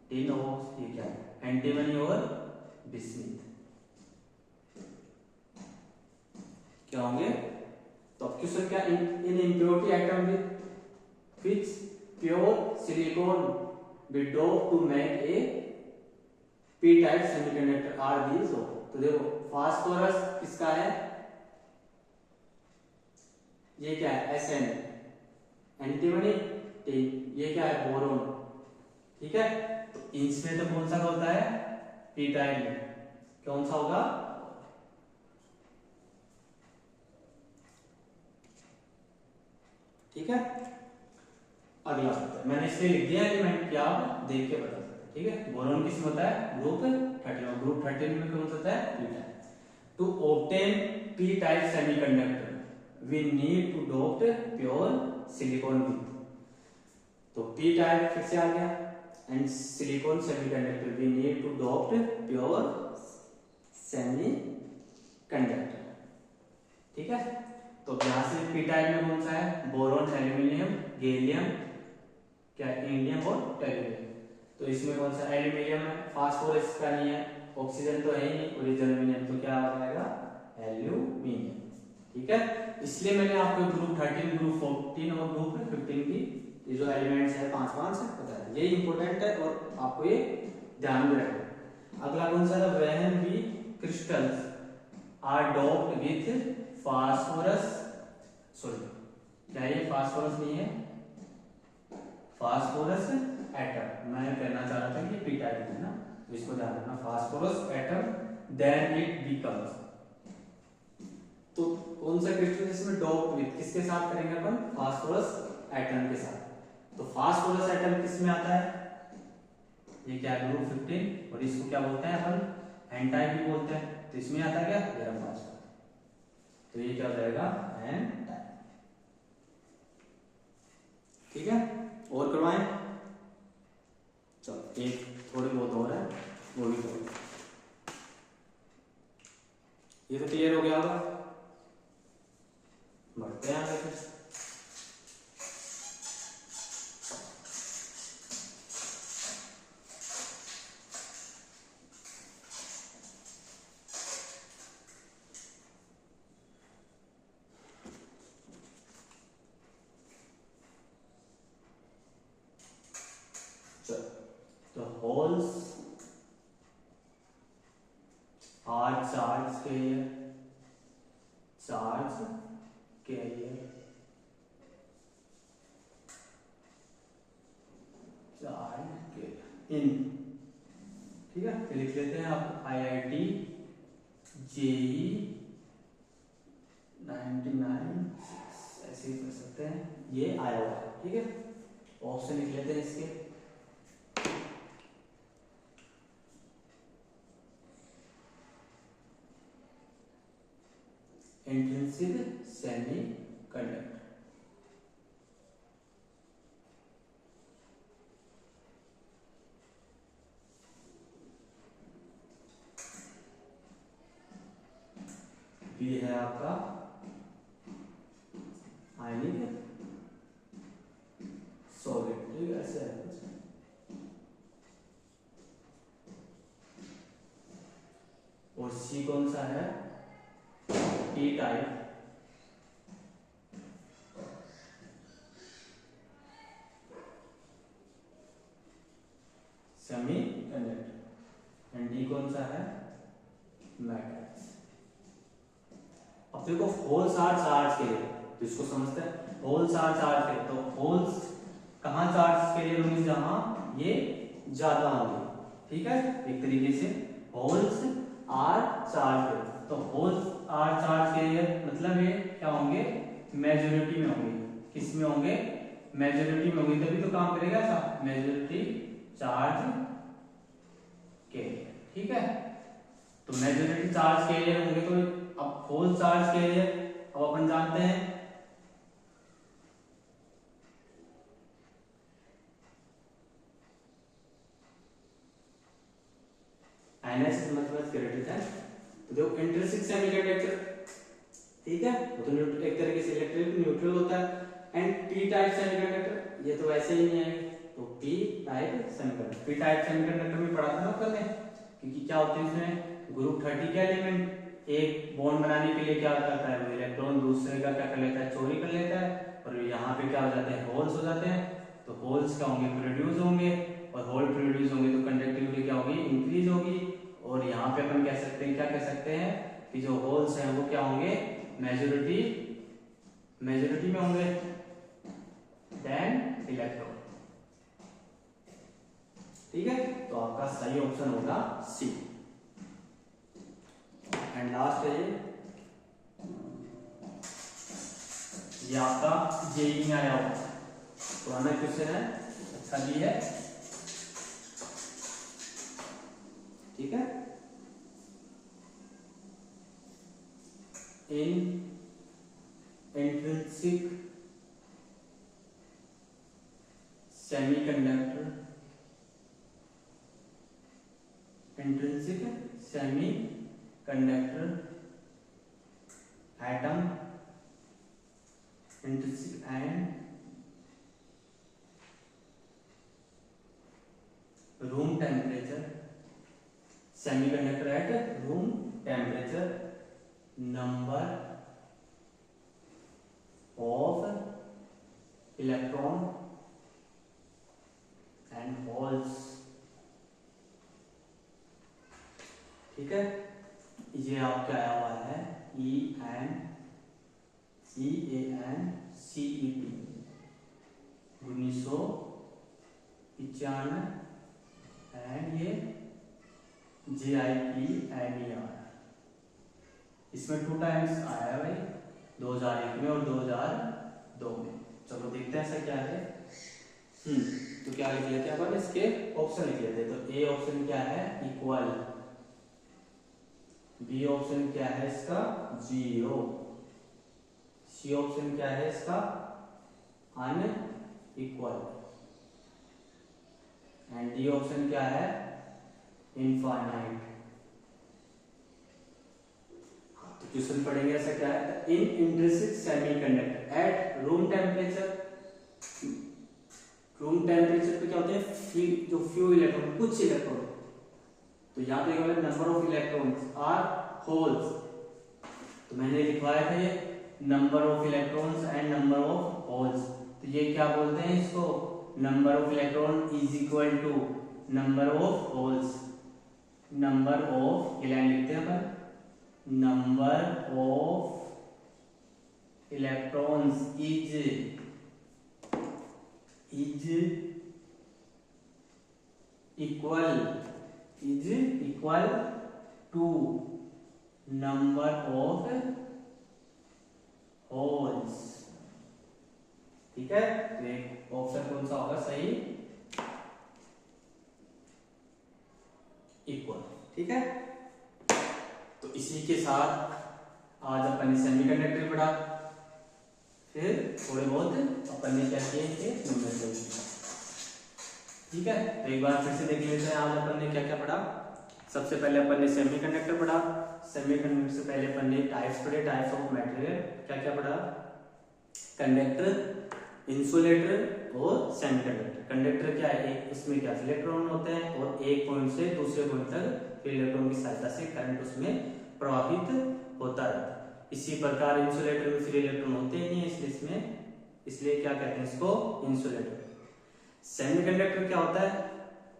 टिन ऑक्स, ये क्या है? एंटीमनी और बिस्मिथ। क्या होंगे? तो अब क्वेश्चन क्या? In impurity atom with which pure silicon be dope to make a P type semiconductor are these. तो देखो फास्फोरस किसका है? ये क्या है? Sn, एंटीमनी टिन, ये क्या है? बोरोन। ठीक है, तो इसमें तो कौन सा होता है? पी टाइप में कौन सा होगा? ठीक है, अगला मैंने इसलिए लिख दिया एलिमेंट कि आप देख के बता सकते। ठीक है, बोरोन किसमें होता है? ग्रुप 13। ग्रुप 13 में कौन सा होता है? P type. To obtain P type semiconductor we need to dope pure silicon with. तो पी टाइप फिर से आ गया, and silicon semiconductor we need to dope pure semiconductor. ठीक है, तो यहां से पी टाइप में कौन सा है? बोरोन, एल्यूमिनियम, गैलियम, क्या इंडियम और टेलुरियम। तो इसमें कौन सा? एल्यूमिनियम है, फास्फोरस का नहीं है, ऑक्सीजन तो है ही नहीं, ओरिजिनल मीनियम तो क्या हो जाएगा, एल्यूमिनियम। ठीक है, इसलिए मैंने आपको ग्रुप 13, ग्रुप 14 और ग्रुप 15 की ये जो एलिमेंट्स है 5 से बताया, ये इंपॉर्टेंट है और आपको ये ध्यान में रखना। अगला कौन सा था, when we crystals are doped with phosphorus, sorry क्या ये फास्फोरस नहीं है, फास्फोरस एटम, मैं कहना चाह रहा था कि पी टाइप है ना, तो इसको ध्यान रखना, phosphorus atom then it becomes. तो कौन सा क्रिस्टल इसमें डॉप्ड विथ, किसके साथ करेंगे अपन, फास्फोरस एटम के साथ। तो फास्फोरस एटम किस में आता है, ये क्या है, ग्रुप 15, और इसको क्या बोलते हैं अपन, एन टाइप भी बोलते हैं। तो इसमें आता है क्या, ग्राम फास्फोरस, तो ये क्या हो जाएगा, एन टाइप। ठीक है, और करवाएं, चलो एक थोड़े बहुत और है वो भी करो। ये तो क्लियर हो गया होगा, बढ़ते हैं आगे फिर। The holes are charge carrier, charge carrier, charge carrier in, ठीक है, तो लिख लेते हैं आप IIT JEE 99 ऐसे ही कर सकते हैं, ये आया हुआ है। ठीक है, ऑप्शन लिख लेते हैं इसके, इंट्रिंसिक सेमीकंडक्टर, बी है आपका आयनिक सॉलिड, ठीक है, ऐसे है कुछ। और सी कौन सा है, T type semiconductor, and D कौन सा है, मेटल्स। अब देखो होल्स आर चार्ज के लिए, तो इसको समझते हैं, होल्स आर चार्ज के, तो होल्स कहाँ चार्ज के लिए होंगे, जहां ये ज्यादा होंगे। ठीक है, एक तरीके से होल्स आर चार्ज के, तो होल्स आर चार्ज के लिए मतलब ये क्या होंगे, मेजॉरिटी में होंगे, किस में होंगे, मेजॉरिटी में होंगे, तभी तो काम करेगा, मेजॉरिटी चार्ज के लिए। ठीक है, तो मेजॉरिटी चार्ज के लिए होंगे, तो अब होल चार्ज के लिए अब अपन जानते हैं NS मतलब ग्रेटर देन, तो देखो इंट्रिंसिक सेमीकंडक्टर, ठीक है, वो तो एक तरीके से इलेक्ट्रिक न्यूट्रल होता है, एंड पी टाइप सेमीकंडक्टर, ये तो वैसे ही नहीं आएंगे, तो P type semiconductor, P type semiconductor में पढ़ा था ना अपन ने, क्योंकि क्या होते हैं इसमें ग्रुप 30 के एलिमेंट एक बॉन्ड बनाने के लिए क्या करता है, वो इलेक्ट्रॉन दूसरे का क्या कर लेता है, चोरी कर लेता है, और यहाँ पे क्या हो जाते हैं, होल्स हो जाते हैं, तो होल्स क्या होंगे, प्रोड्यूस होंगे, और होल प्रोड्यूस होंगे तो कंडक्टिविटी क्या होगी, इंक्रीज होगी, और यहाँ पे अपन कह सकते हैं, क्या कह सकते हैं कि जो होल्स हैं वो क्या होंगे, मेजॉरिटी में होंगे देन इलेक्ट्रॉन। ठीक है, तो आपका सही ऑप्शन होगा सी। एंड लास्ट है ये आपका जेई में आया हुआ पुराना क्वेश्चन है, अच्छा भी है। ठीक है, in intrinsic semiconductor, intrinsic semiconductor atom, intrinsic and room temperature semiconductor at room temperature, number of electron and holes. ठीक है, ये आपका आया हुआ है ENCET 1995 एंड ये JIPMER। इसमें 2 टाइम्स आया भाई, 2001 में और 2002 में। चलो देखते हैं ऐसा क्या है। तो क्या लिख लेते हैं अपन, इसके ऑप्शन लिख लेते हैं। तो ए ऑप्शन क्या है, इक्वल। बी ऑप्शन क्या है इसका, 0। सी ऑप्शन क्या है इसका, अनइक्वल। एंड डी ऑप्शन क्या है, इनफाइनाइट। तो क्वेश्चन पढ़ेंगे ऐसा क्या है, in intrinsic semiconductor at room temperature. Room temperature पे क्या होते हैं, जो फ्यू इलेक्ट्रॉन, कुछ इलेक्ट्रॉन। तो यहाँ पे number of electrons are holes. तो मैंने लिखवाया था ये number of electrons and number of holes. तो ये क्या बोलते हैं इसको, number of electron is equal to number of holes. Number of, ये लाइन लिखते हैं अपन, number of electrons is equal to number of holes. ठीक है, तो एक ऑप्शन कौन सा होगा सही, इक्वल। ठीक है, तो इसी के साथ आज अपन ने सेमीकंडक्टर पढ़ा, फिर थोड़े बहुत अपन ने क्या किए थे न्यूमेरिकल। ठीक है, तो एक बार फिर से देख लेते हैं आज अपन ने क्या क्या पढ़ा। सबसे पहले अपन ने सेमीकंडक्टर पढ़ा। सेमीकंडक्टर से पहले अपन ने टाइप्स पढ़े, टाइप्स ऑफ मटेरियल। क्या क्या पढ़ा, कंडक्टर, इंसुलेटर और सेमीकंडक्टर। कंडक्टर क्या है, एक उसमें क्या इलेक्ट्रॉन होते हैं और एक पॉइंट से दूसरे पॉइंट तक इलेक्ट्रॉन की सहायता से करंट उसमें प्रवाहित होता रहता है। इसी प्रकार इंसुलेटर में फ्री इलेक्ट्रॉन होते ही नहीं है, इसलिए क्या कहते हैं इसको, इंसुलेटर। सेमीकंडक्टर क्या होता है,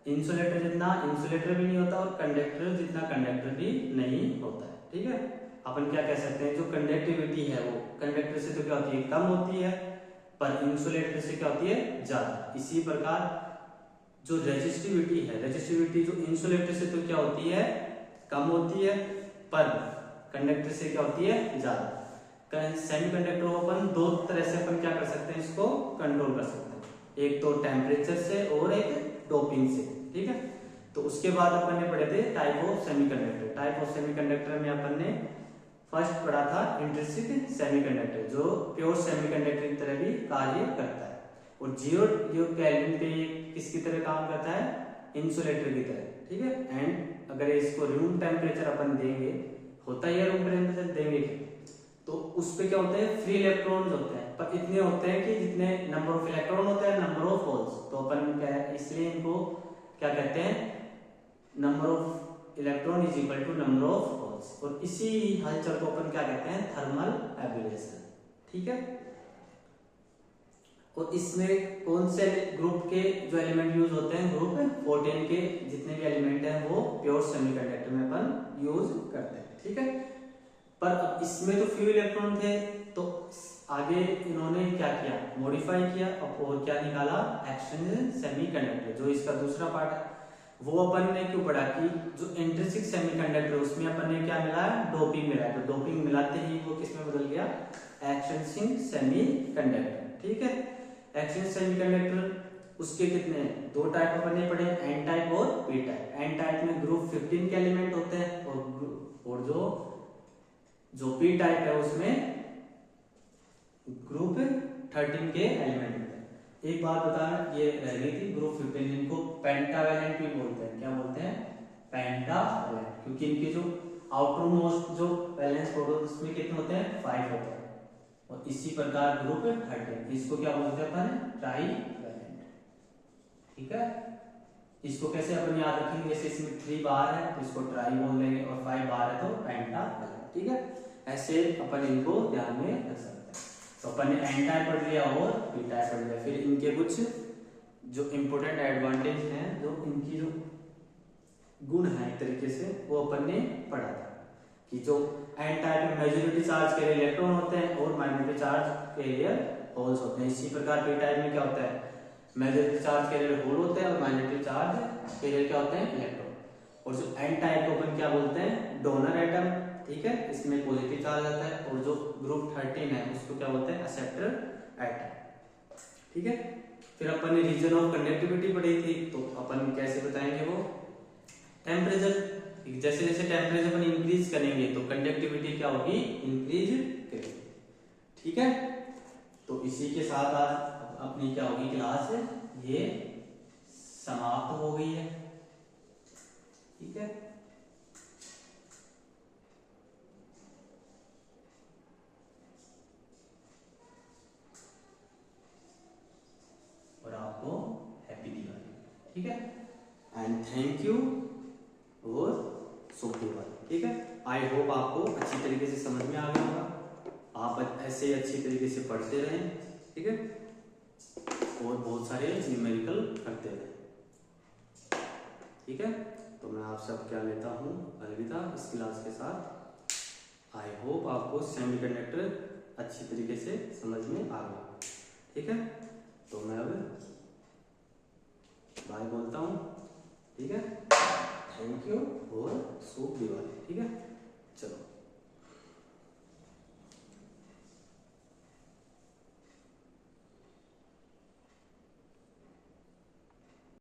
इंसुलेटर जितना इंसुलेटर भी नहीं होता और कंडक्टर जितना कंडक्टर भी नहीं होता है। ठीक है, अपन क्या कह सकते हैं, जो कंडक्टिविटी है वो कंडक्टर से तो क्या होती है, कम होती है, पर इंसुलेटर से क्या होती है, ज्यादा। इसी प्रकार जो रेजिस्टिविटी है, रेजिस्टिविटी जो इंसुलेटर से तो क्या होती है, कम होती है, पर कंडक्टर से क्या होती है, ज्यादा। सेमीकंडक्टर को अपन दो तरह से अपन क्या कर सकते हैं, इसको कंट्रोल कर सकते हैं, एक तो टेम्परेचर से और एक डोपिंग से। ठीक है, तो उसके बाद अपन ने पढ़े थे type of semiconductor. Type of semiconductor में अपन ने फर्स्ट पढ़ा था इंट्रिंसिक सेमीकंडक्टर, जो प्योर सेमीकंडक्टर की तरह भी कार्य करता है, और जीरो केल्विन पे किसकी तरह काम करता है, इंसुलेटर की तरह। ठीक है, एंड अगर इसको रूम टेम्परेचर अपन देंगे, होता ही है रूम टेम्परेचर देंगे, तो उस पे क्या होते हैं, फ्री इलेक्ट्रॉन्स होते हैं, पर इतने होते हैं कि जितने नंबर ऑफ इलेक्ट्रॉन होते हैं नंबर ऑफ होल्स। तो अपन क्या है, इसलिए इनको क्या कहते हैं, number of electron is equal to number of holes. और इसी हलचल को अपन क्या कहते हैं, थर्मल एब्रेविएशन। ठीक है, और इसमें कौन से ग्रुप के जो एलिमेंट यूज होते हैं, ग्रुप 14 के जितने भी एलिमेंट हैं वो प्योर सेमीकंडक्टर में अपन यूज करते हैं। ठीक है, पर इसमें तो फ्यू इलेक्ट्रॉन थे, तो आगे इन्होंने क्या किया, मॉडिफाई किया और क्या निकाला, एक्सटर्नल सेमीकंडक्टर, जो इसका दूसरा पार्ट है। वो अपन ने क्यों पढ़ा कि जो इंट्रिंसिक सेमीकंडक्टर उसमें अपन ने क्या मिला है, डोपिंग मिला है, तो डोपिंग मिलाते ही वो किसमें बदल गया, एक्सटर्नल सेमीकंडक्टर। ठीक है, एक्सटर्नल सेमीकंडक्टर उसके कितने, दो टाइप अपन ने पढ़े, एन टाइप और पी टाइप। एन टाइप में ग्रुप 15 के एलिमेंट होते हैं, और जो पी टाइप है उसमें ग्रुप 13 के एलिमेंट होते हैं। एक बात बता, ये रह गई थी ग्रुप 15, इनको पेंटावैलेंट भी बोलते हैं। क्या बोलते हैं, पेंटावैलेंट, क्योंकि इनके जो आउटर मोस्ट जो वैलेंस प्रोटॉन उसमें कितने होते हैं, 5 होते हैं। और इसी प्रकार ग्रुप 13 इसको क्या बोलते हैं अपन, ट्राईवैलेंट। ठीक है, इसको कैसे अपन याद रखेंगे, जैसे इसमें 3 बार है तो इसको ट्राई बोल लेंगे और 5 बार है तो पेंटा, ठीक है। ऐसे अपन इनको ध्यान में रख सकते हैं। तो अपन ने एन टाइप पढ़ लिया और पी टाइप पढ़ लिया। फिर इनके कुछ जो इम्पोर्टेंट एडवांटेज हैं, जो इनकी जो गुण है एक तरीके से, वो अपन ने पढ़ा था कि जो एन टाइप में मेजॉरिटी चार्ज के लिए इलेक्ट्रॉन होते हैं और माइनॉरिटी चार्ज के लिए होल्स होते हैं। इसी प्रकार पी टाइप में क्या होता है, मेजॉरिटी चार्ज के लिए होल होते हैं और माइनॉरिटी चार्ज के लिए क्या होते हैं, इलेक्ट्रॉन। और जो एन टाइप को अपन क्या बोलते हैं, डोनर एटम, ठीक है, इसमें पॉजिटिव चार्ज आता है। और जो ग्रुप 13 है उसको क्या बोलते हैं, एक्सेप्टर एटम, ठीक है। फिर अपन ने रीजन ऑफ कंडक्टिविटी पढ़ी थी, तो अपन कैसे बताएंगे वो, टेम्परेचर, जैसे जैसे टेम्परेचर अपन इंक्रीज करेंगे तो कंडक्टिविटी क्या होगी, इंक्रीज करेगी, ठीक है। तो इसी के साथ आज अपनी क्या होगी क्लास, ये समाप्त हो गई है, ठीक है। और आपको हैप्पी दिवाली, ठीक है, एंड थैंक यू और शुभ दिवाली, ठीक है। आई होप आपको अच्छी तरीके से समझ में आ गया होगा। आप ऐसे अच्छी तरीके से पढ़ते रहें, ठीक है, और बहुत सारे न्यूमेरिकल करते रहें, ठीक है। तो मैं आप सब क्या लेता हूँ अलविदा इस क्लास के साथ। आई होप आपको सेमीकंडक्टर अच्छी तरीके से समझ में आ गया, ठीक है। तो मैं अब बाय बोलता हूँ, ठीक है। थैंक यू और शुभ दिवाली, ठीक है।